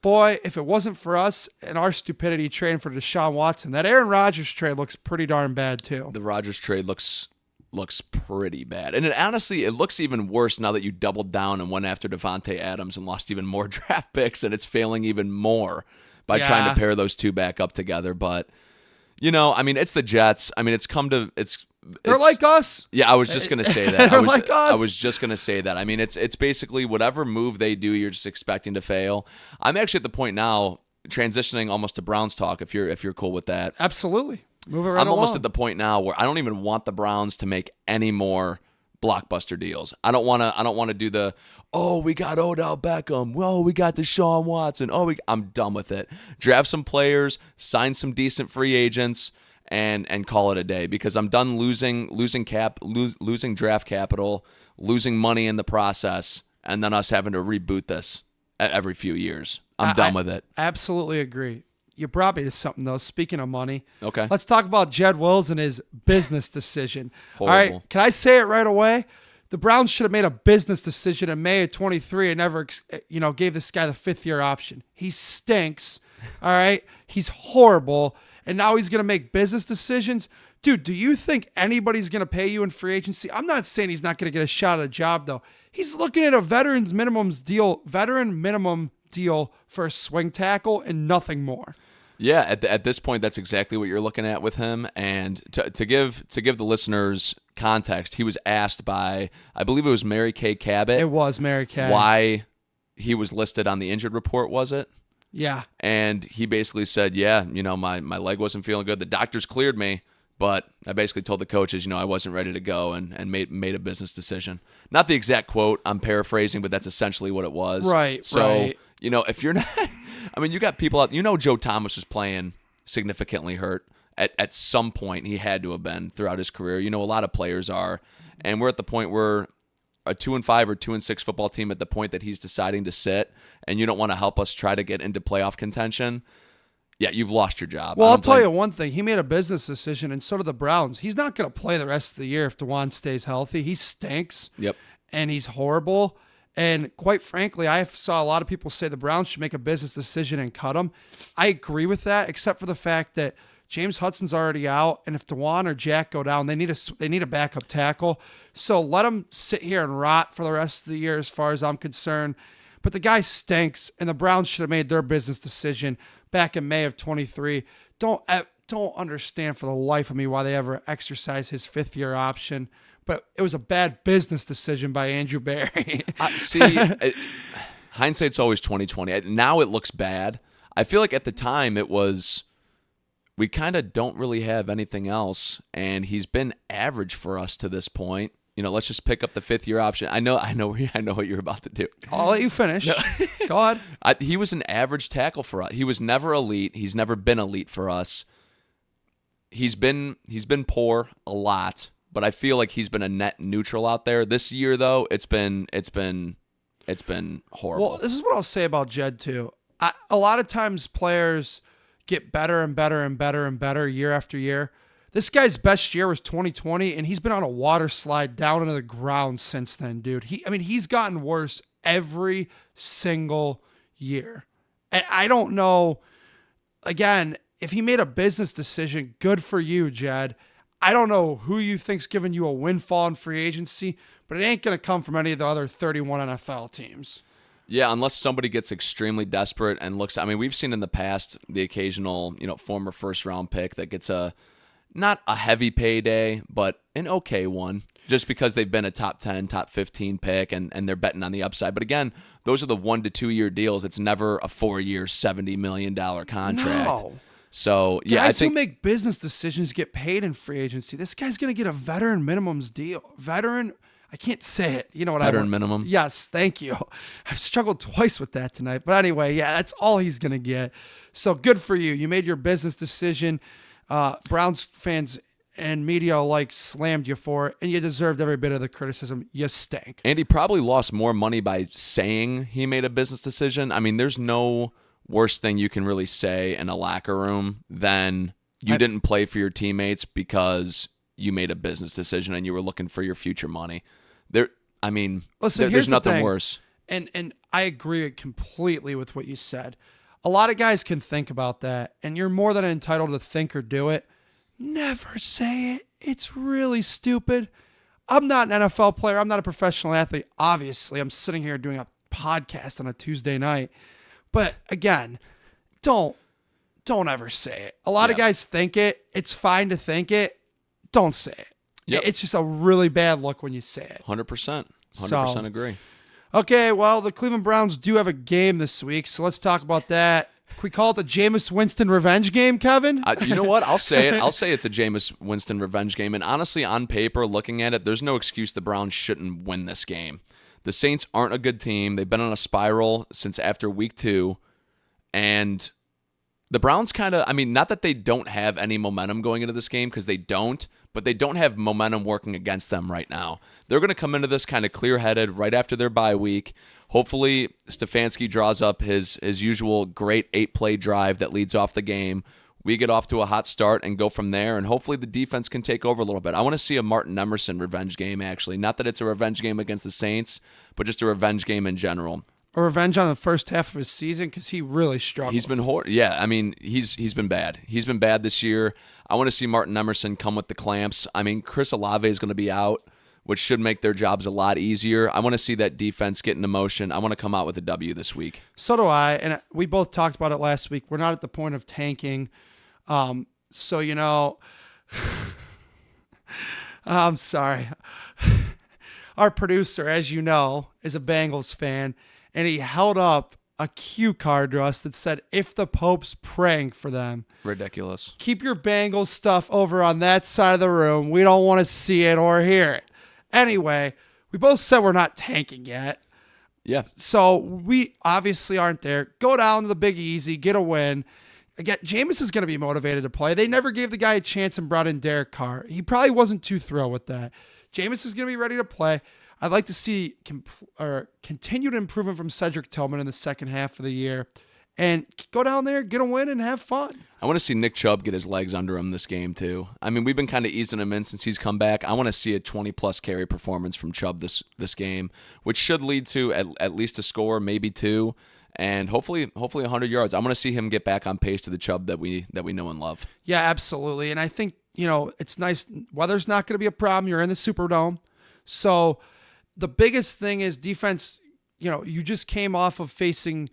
Boy, if it wasn't for us and our stupidity trading for Deshaun Watson, that Aaron Rodgers trade looks pretty darn bad too. The Rodgers trade looks pretty bad. And honestly, it looks even worse now that you doubled down and went after Devontae Adams and lost even more draft picks, and it's failing even more by trying to pair those two back up together. But, I mean, it's the Jets. I mean, They're like us. Yeah, I was just going to say that. They're like us. I was just going to say that. I mean, it's basically whatever move they do, you're just expecting to fail. I'm actually at the point now, transitioning almost to Browns talk, if you're cool with that. Absolutely. Move it right I'm almost along. at the point now where I don't even want the Browns to make any more blockbuster deals. I don't want to do the, we got Odell Beckham. Well, we got Deshaun Watson. I'm done with it. Draft some players, sign some decent free agents, and call it a day, because I'm done losing draft capital, losing money in the process, and then us having to reboot this every few years. I'm done with it. Absolutely agree. You brought me to something, though. Speaking of money, Okay. let's talk about Jed Wills and his business decision. Horrible. All right, can I say it right away? The Browns should have made a business decision in May of 23 and never, gave this guy the fifth-year option. He stinks. All right, he's horrible, and now he's going to make business decisions. Dude, do you think anybody's going to pay you in free agency? I'm not saying he's not going to get a shot at a job, though. He's looking at a veteran minimum deal for a swing tackle and nothing more. Yeah, at this point, that's exactly what you're looking at with him. And to give the listeners context, he was asked by, I believe it was Mary Kay Cabot. It was Mary Kay. Why he was listed on the injured report, was it? Yeah. And he basically said, my leg wasn't feeling good. The doctors cleared me, but I basically told the coaches, I wasn't ready to go, and made a business decision. Not the exact quote, I'm paraphrasing, but that's essentially what it was. Right, So, right. If you're not, I mean, you got people out, Joe Thomas was playing significantly hurt at some point. He had to have been throughout his career. A lot of players are. And we're at the point where a 2-5 or 2-6 football team at the point that he's deciding to sit, and you don't want to help us try to get into playoff contention. Yeah, you've lost your job. Well, I'll tell you one thing. He made a business decision, and so did the Browns. He's not going to play the rest of the year if DeJuan stays healthy. He stinks. Yep. And he's horrible. And quite frankly, I saw a lot of people say the Browns should make a business decision and cut him. I agree with that, except for the fact that James Hudson's already out, and if DeJuan or Jack go down, they need a backup tackle. So let him sit here and rot for the rest of the year, as far as I'm concerned. But the guy stinks, and the Browns should have made their business decision back in May of 23. Don't understand for the life of me why they ever exercised his fifth-year option. But it was a bad business decision by Andrew Berry. Hindsight's always 20/20. Now it looks bad. I feel like at the time it was, we kind of don't really have anything else, and he's been average for us to this point. Let's just pick up the fifth-year option. I know what you're about to do. I'll let you finish. Go ahead. He was an average tackle for us. He was never elite. He's never been elite for us. He's been poor a lot, but I feel like he's been a net neutral out there. This year, though, it's been horrible. Well, this is what I'll say about Jed too. A lot of times players get better and better and better and better year after year. This guy's best year was 2020, and he's been on a water slide down into the ground since then, dude. He's gotten worse every single year. And I don't know, again, if he made a business decision, good for you, Jed. I don't know who you think's giving you a windfall in free agency, but it ain't going to come from any of the other 31 NFL teams. Yeah, unless somebody gets extremely desperate and looks. I mean, we've seen in the past the occasional, former first round pick that gets not a heavy payday, but an okay one, just because they've been a top 10, top 15 pick and they're betting on the upside. But again, those are the 1 to 2 year deals. It's never a 4-year, $70 million contract. No. So, yeah, Guys I think who make business decisions get paid in free agency. This guy's going to get a veteran minimums deal. I can't say it. You know what veteran minimum. Yes, thank you. I've struggled twice with that tonight. But anyway, yeah, that's all he's going to get. So good for you. You made your business decision. Browns fans and media alike slammed you for it, and you deserved every bit of the criticism. You stink. And he probably lost more money by saying he made a business decision. I mean, there's no worse thing you can really say in a locker room than you didn't play for your teammates because you made a business decision and you were looking for your future money. Listen, there's nothing worse. And I agree completely with what you said. A lot of guys can think about that, and you're more than entitled to think or do it. Never say it. It's really stupid. I'm not an NFL player. I'm not a professional athlete. Obviously, I'm sitting here doing a podcast on a Tuesday night. But again, don't ever say it. A lot of guys think it. It's fine to think it. Don't say it. Yep. It's just a really bad look when you say it. 100%. 100% So, agree. Okay, well, the Cleveland Browns do have a game this week, so let's talk about that. Can we call it the Jameis Winston revenge game, Kevin? You know what? I'll say it. I'll say it's a Jameis Winston revenge game. And honestly, on paper, looking at it, there's no excuse the Browns shouldn't win this game. The Saints aren't a good team. They've been on a spiral since after week 2. And the Browns not that they don't have any momentum going into this game, because they don't, but they don't have momentum working against them right now. They're going to come into this kind of clear-headed right after their bye week. Hopefully, Stefanski draws up his usual great 8-play drive that leads off the game. We get off to a hot start and go from there, and hopefully the defense can take over a little bit. I want to see a Martin Emerson revenge game, actually. Not that it's a revenge game against the Saints, but just a revenge game in general. A revenge on the first half of his season, because he really struggled. He's been horrible. Yeah, I mean, he's been bad. He's been bad this year. I want to see Martin Emerson come with the clamps. I mean, Chris Olave is going to be out, which should make their jobs a lot easier. I want to see that defense get into motion. I want to come out with a W this week. So do I, and we both talked about it last week. We're not at the point of tanking. I'm sorry. Our producer, as you know, is a Bengals fan, and he held up a cue card to us that said, "If the Pope's praying for them." Ridiculous. Keep your Bengals stuff over on that side of the room. We don't want to see it or hear it. Anyway, we both said we're not tanking yet. Yeah. So we obviously aren't there. Go down to the Big Easy, get a win. Again, Jameis is going to be motivated to play. They never gave the guy a chance and brought in Derek Carr. He probably wasn't too thrilled with that. Jameis is going to be ready to play. I'd like to see continued improvement from Cedric Tillman in the second half of the year. And go down there, get a win, and have fun. I want to see Nick Chubb get his legs under him this game, too. I mean, we've been kind of easing him in since he's come back. I want to see a 20-plus carry performance from Chubb this game, which should lead to at least a score, maybe 2, and hopefully 100 yards. I want to see him get back on pace to the Chubb that we know and love. Yeah, absolutely. And I think, it's nice. Weather's not going to be a problem. You're in the Superdome. So the biggest thing is defense. You just came off of facing,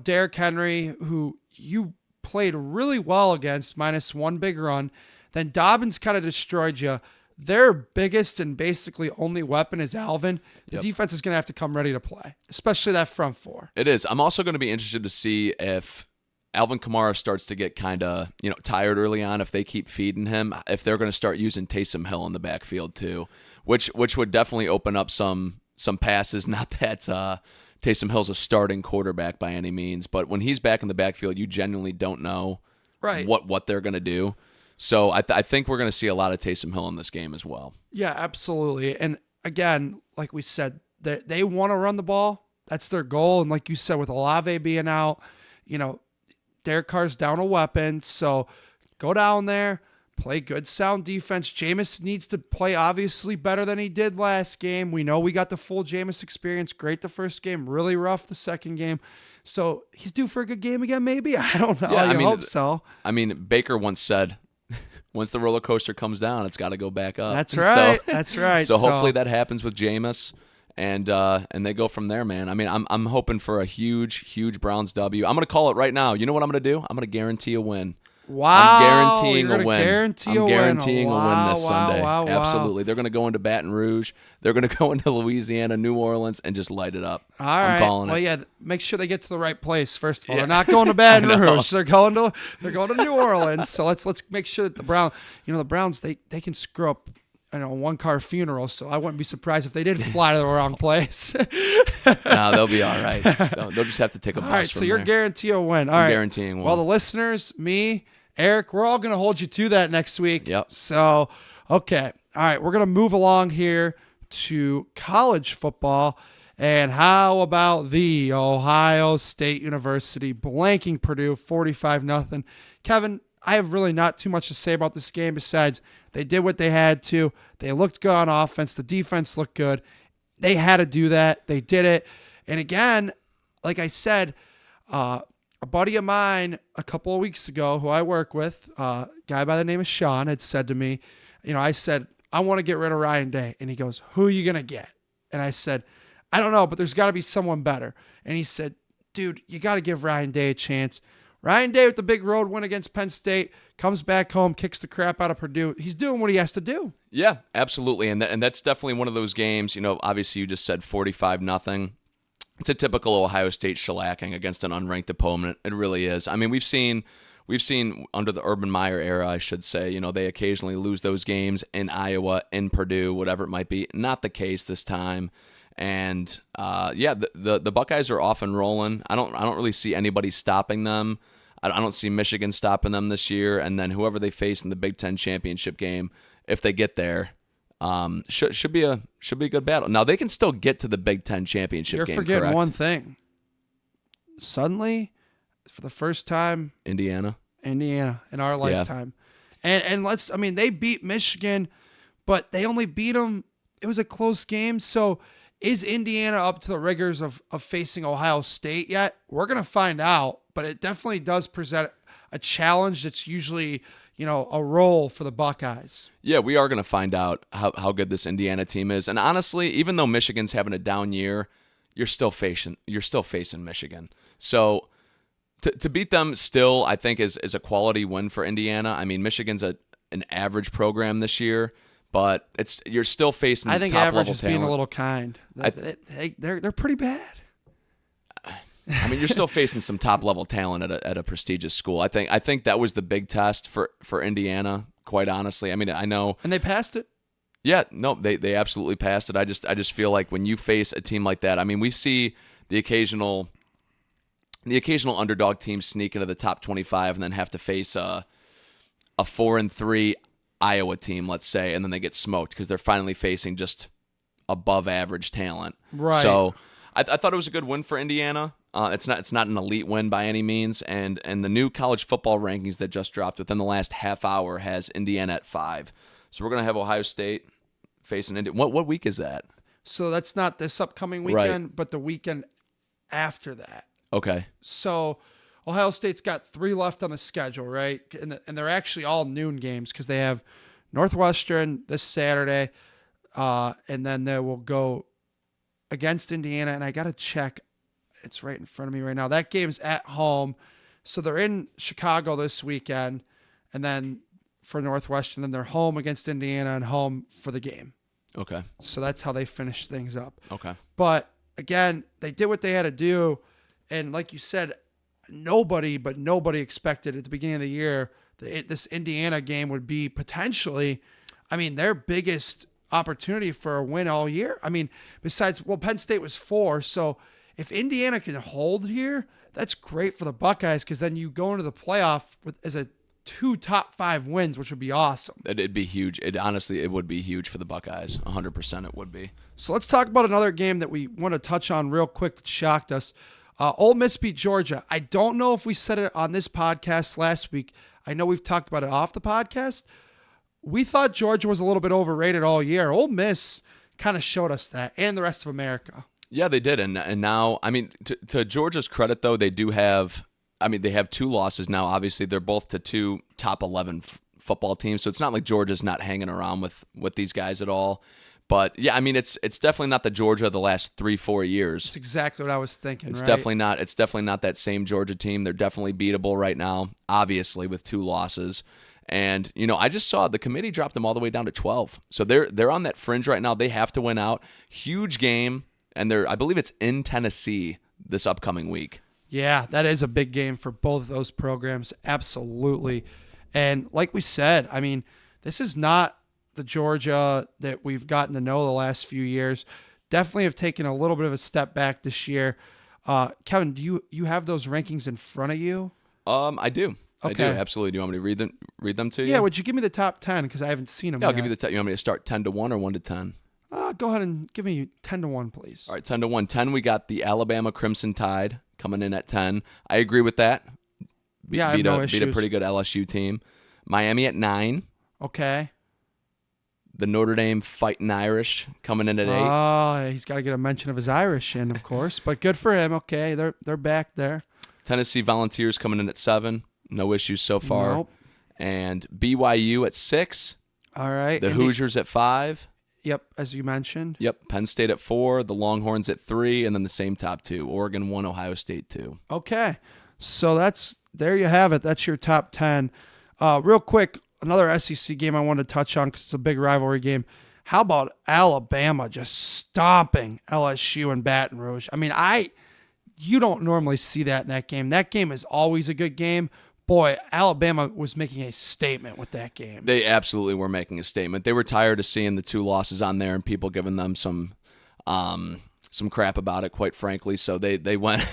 Derrick Henry, who you played really well against, minus one big run. Then Dobbins kind of destroyed you. Their biggest and basically only weapon is Alvin. The defense is going to have to come ready to play, especially that front four. It is. I'm also going to be interested to see if Alvin Kamara starts to get kind of, tired early on, if they keep feeding him, if they're going to start using Taysom Hill in the backfield too, which would definitely open up some passes. Not that Taysom Hill's a starting quarterback by any means, but when he's back in the backfield, you genuinely don't know what they're going to do. So I think we're going to see a lot of Taysom Hill in this game as well. Yeah, absolutely. And again, like we said, they want to run the ball. That's their goal. And like you said, with Olave being out, Derek Carr's down a weapon. So go down there, play good, sound defense. Jameis needs to play obviously better than he did last game. We know we got the full Jameis experience. Great the first game, really rough the second game. So he's due for a good game again, maybe? I don't know. I hope so. I mean, Baker once said, Once the roller coaster comes down, it's got to go back up. That's right. So, That's right. So hopefully that happens with Jameis, and they go from there, man. I mean, I'm hoping for a huge Browns W. I'm gonna call it right now. You know what I'm gonna do? I'm gonna guarantee a win. Wow. I'm guaranteeing You're a win. I'm guaranteeing a win this Sunday. Wow. Absolutely. They're going to go into Baton Rouge. They're going to go into Louisiana, New Orleans, and just light it up. All right. I'm calling well, it. yeah. Make sure they get to the right place first of all. Yeah. They're not going to Baton I know. Rouge. They're going to New Orleans. So let's make sure that the Browns they can screw up. One car funeral. So I wouldn't be surprised if they did fly to the wrong place. No, they'll be all right. They'll just have to take a bus. All right. So from you're there. guarantee a win. All I'm right. guaranteeing one. Well, the listeners, me, Eric, we're all going to hold you to that next week. Yep. So, okay. All right. We're going to move along here to college football. And how about the Ohio State University blanking Purdue 45-0? Kevin, I have really not too much to say about this game besides they did what they had to. They looked good on offense. The defense looked good. They had to do that. They did it. And again, like I said, a buddy of mine a couple of weeks ago who I work with, a guy by the name of Sean, had said to me, I said, I want to get rid of Ryan Day. And he goes, who are you going to get? And I said, I don't know, but there's got to be someone better. And he said, dude, you got to give Ryan Day a chance. Ryan Day with the big road win against Penn State, comes back home, kicks the crap out of Purdue. He's doing what he has to do. Yeah, absolutely. And that's definitely one of those games, obviously you just said 45-0. It's a typical Ohio State shellacking against an unranked opponent. It really is. I mean, we've seen under the Urban Meyer era, I should say, they occasionally lose those games in Iowa, in Purdue, whatever it might be. Not the case this time. And the Buckeyes are off and rolling. I don't really see anybody stopping them. I don't see Michigan stopping them this year. And then whoever they face in the Big Ten championship game, if they get there, should be a good battle. Now they can still get to the Big Ten championship You're game. forgetting correct? one thing. Suddenly, for the first time, Indiana in our lifetime, and they beat Michigan, but they only beat them. It was a close game. So is Indiana up to the rigors of facing Ohio State yet? We're gonna find out, but it definitely does present a challenge that's usually a role for the Buckeyes. Yeah, we are going to find out how good this Indiana team is. And honestly, even though Michigan's having a down year, you're still facing Michigan. So to beat them still, I think, is a quality win for Indiana. I mean, Michigan's an average program this year, but you're still facing I think top average level is talent. being a little kind. They're pretty bad. I mean, you're still facing some top level talent at a prestigious school. I think that was the big test for Indiana. Quite honestly, I mean, I know, And they passed it. yeah, no, they absolutely passed it. I just feel like when you face a team like that, I mean, we see the occasional underdog team sneak into the top 25 and then have to face a 4-3 Iowa team, let's say, and then they get smoked because they're finally facing just above average talent. Right. So I thought it was a good win for Indiana. It's not an elite win by any means, and the new college football rankings that just dropped within the last half hour has Indiana at 5. So we're gonna have Ohio State facing Indiana. What week is that? So that's not this upcoming Right. weekend, but the weekend after that. Okay. So Ohio State's got 3 left on the schedule, right? And they're actually all noon games because they have Northwestern this Saturday, and then they will go against Indiana. And I got to check. It's right in front of me right now. That game's at home. So they're in Chicago this weekend, and then for Northwestern, then they're home against Indiana and home for the game. Okay. So that's how they finish things up. Okay. But again, they did what they had to do. And like you said, nobody expected at the beginning of the year that this Indiana game would be potentially, their biggest opportunity for a win all year. Besides, Penn State was 4. So if Indiana can hold here, that's great for the Buckeyes because then you go into the playoff as a 2 top 5 wins, which would be awesome. It'd be huge. It would be huge for the Buckeyes. 100% it would be. So let's talk about another game that we want to touch on real quick that shocked us. Ole Miss beat Georgia. I don't know if we said it on this podcast last week. I know we've talked about it off the podcast. We thought Georgia was a little bit overrated all year. Ole Miss kind of showed us that, and the rest of America. Yeah, they did, and now, to Georgia's credit though, they do have. They have 2 losses now. Obviously, they're both to 2 top 11 football team. So it's not like Georgia's not hanging around with these guys at all. But yeah, I mean, it's definitely not the Georgia of the last 3-4 years. That's exactly what I was thinking. It's right? definitely not. It's definitely not that same Georgia team. They're definitely beatable right now, obviously with 2 losses. And I just saw the committee dropped them all the way down to 12. So they're on that fringe right now. They have to win out. Huge game, and I believe it's in Tennessee this upcoming week. Yeah, that is a big game for both of those programs. Absolutely. And like we said, I mean, this is not the Georgia that we've gotten to know the last few years. Definitely have taken a little bit of a step back this year. Kevin, do you have those rankings in front of you? I do. Okay. I do, absolutely. Do you want me to read them to you? Yeah, would you give me the top 10 because I haven't seen them Yeah, I'll yet. give you the you want me to start 10 to 1 or 1 to 10? Go ahead and give me 10 to 1, please. All right, 10 to 1. 10, we got the Alabama Crimson Tide coming in at 10. I agree with that. Yeah, I have no Beat a issues. pretty good LSU team. Miami at 9. Okay. The Notre Dame Fighting Irish coming in at 8. Oh, he's got to get a mention of his Irish in, of course. But good for him. Okay, they're back there. Tennessee Volunteers coming in at 7. No issues so far. Nope. And BYU at 6. All right. The Hoosiers at 5. Yep, as you mentioned. Yep. Penn State at 4. The Longhorns at 3. And then the same top 2. Oregon 1, Ohio State 2. Okay. So there you have it. That's your top 10. Real quick, another SEC game I wanted to touch on because it's a big rivalry game. How about Alabama just stomping LSU in Baton Rouge? I mean, you don't normally see that in that game. That game is always a good game. Boy, Alabama was making a statement with that game. They absolutely were making a statement. They were tired of seeing the 2 losses on there and people giving them some crap about it, quite frankly. So they went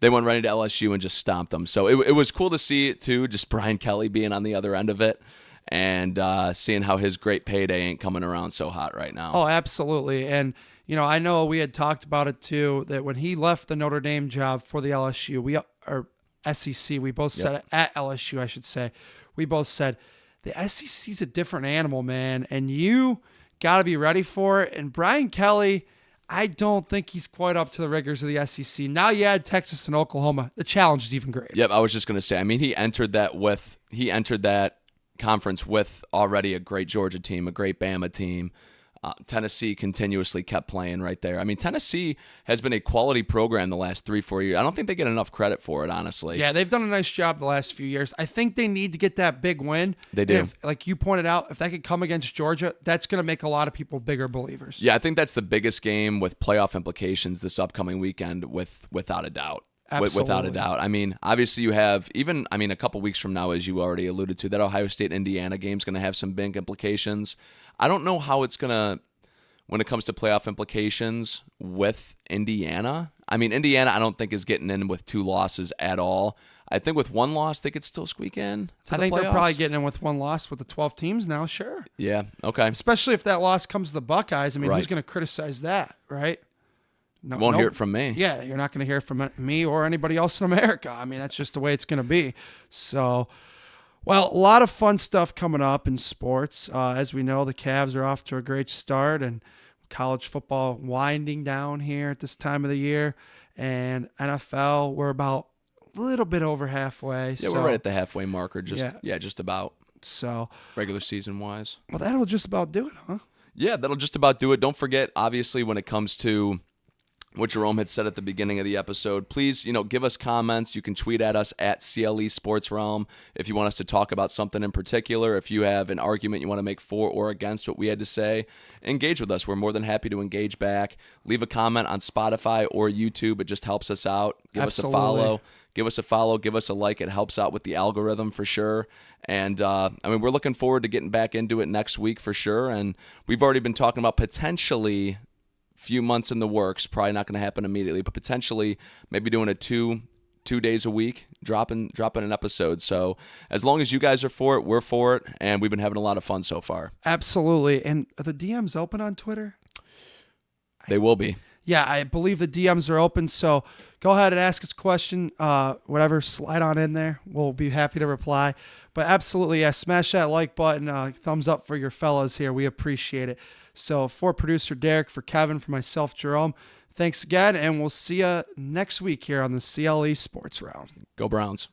right into LSU and just stomped them. So it was cool to see it too, just Brian Kelly being on the other end of it and seeing how his great payday ain't coming around so hot right now. Oh, absolutely. And I know we had talked about it too, that when he left the Notre Dame job for the LSU, or SEC, we both said it at LSU, I should say. We both said the SEC's a different animal, man, and you got to be ready for it. And Brian Kelly, I don't think he's quite up to the rigors of the SEC. Now you add Texas and Oklahoma, the challenge is even greater. Yep, I was just going to say, I mean, he entered that conference with already a great Georgia team, a great Bama team. Tennessee continuously kept playing right there. I mean, Tennessee has been a quality program the last 3-4 years. I don't think they get enough credit for it, honestly. Yeah, they've done a nice job the last few years. I think they need to get that big win. They do. If, like you pointed out, if that could come against Georgia, that's going to make a lot of people bigger believers. Yeah, I think that's the biggest game with playoff implications this upcoming weekend, without a doubt. Absolutely. Without a doubt. I mean, obviously you have a couple weeks from now, as you already alluded to, that Ohio State-Indiana game is going to have some big implications. I don't know how it's going to, when it comes to playoff implications with Indiana. I mean, Indiana I don't think is getting in with 2 losses at all. I think with 1 loss, they could still squeak in to I the think playoffs. they're probably getting in with 1 loss with the 12 teams now, sure. Yeah, okay. Especially if that loss comes to the Buckeyes. I mean, Right. who's going to criticize that, right? No, Won't hear it from me. Yeah, you're not going to hear it from me or anybody else in America. I mean, that's just the way it's going to be. So, well, a lot of fun stuff coming up in sports. As we know, the Cavs are off to a great start, and college football winding down here at this time of the year. And NFL, we're about a little bit over halfway. Yeah, so, we're right at the halfway marker, Yeah. just about, So, regular season-wise. well, that'll just about do it, huh? Yeah, that'll just about do it. Don't forget, obviously, when it comes to what Jerome had said at the beginning of the episode, please, give us comments. You can tweet at us at CLE Sports Realm if you want us to talk about something in particular. If you have an argument you want to make for or against what we had to say, engage with us. We're more than happy to engage back. Leave a comment on Spotify or YouTube. It just helps us out. Give Absolutely. us a follow. Give us a follow. Give us a like. It helps out with the algorithm for sure. And, we're looking forward to getting back into it next week for sure. And we've already been talking about potentially few months in the works, probably not going to happen immediately, but potentially maybe doing a two days a week, dropping an episode. So as long as you guys are for it, we're for it, and we've been having a lot of fun so far. Absolutely. And are the DMs open on Twitter? They will be. Yeah, I believe the DMs are open, so go ahead and ask us a question. Whatever, slide on in there. We'll be happy to reply. But absolutely, yeah, smash that like button. Thumbs up for your fellas here. We appreciate it. So for producer Derek, for Kevin, for myself, Jerome, thanks again, and we'll see you next week here on the CLE Sports Round. Go Browns.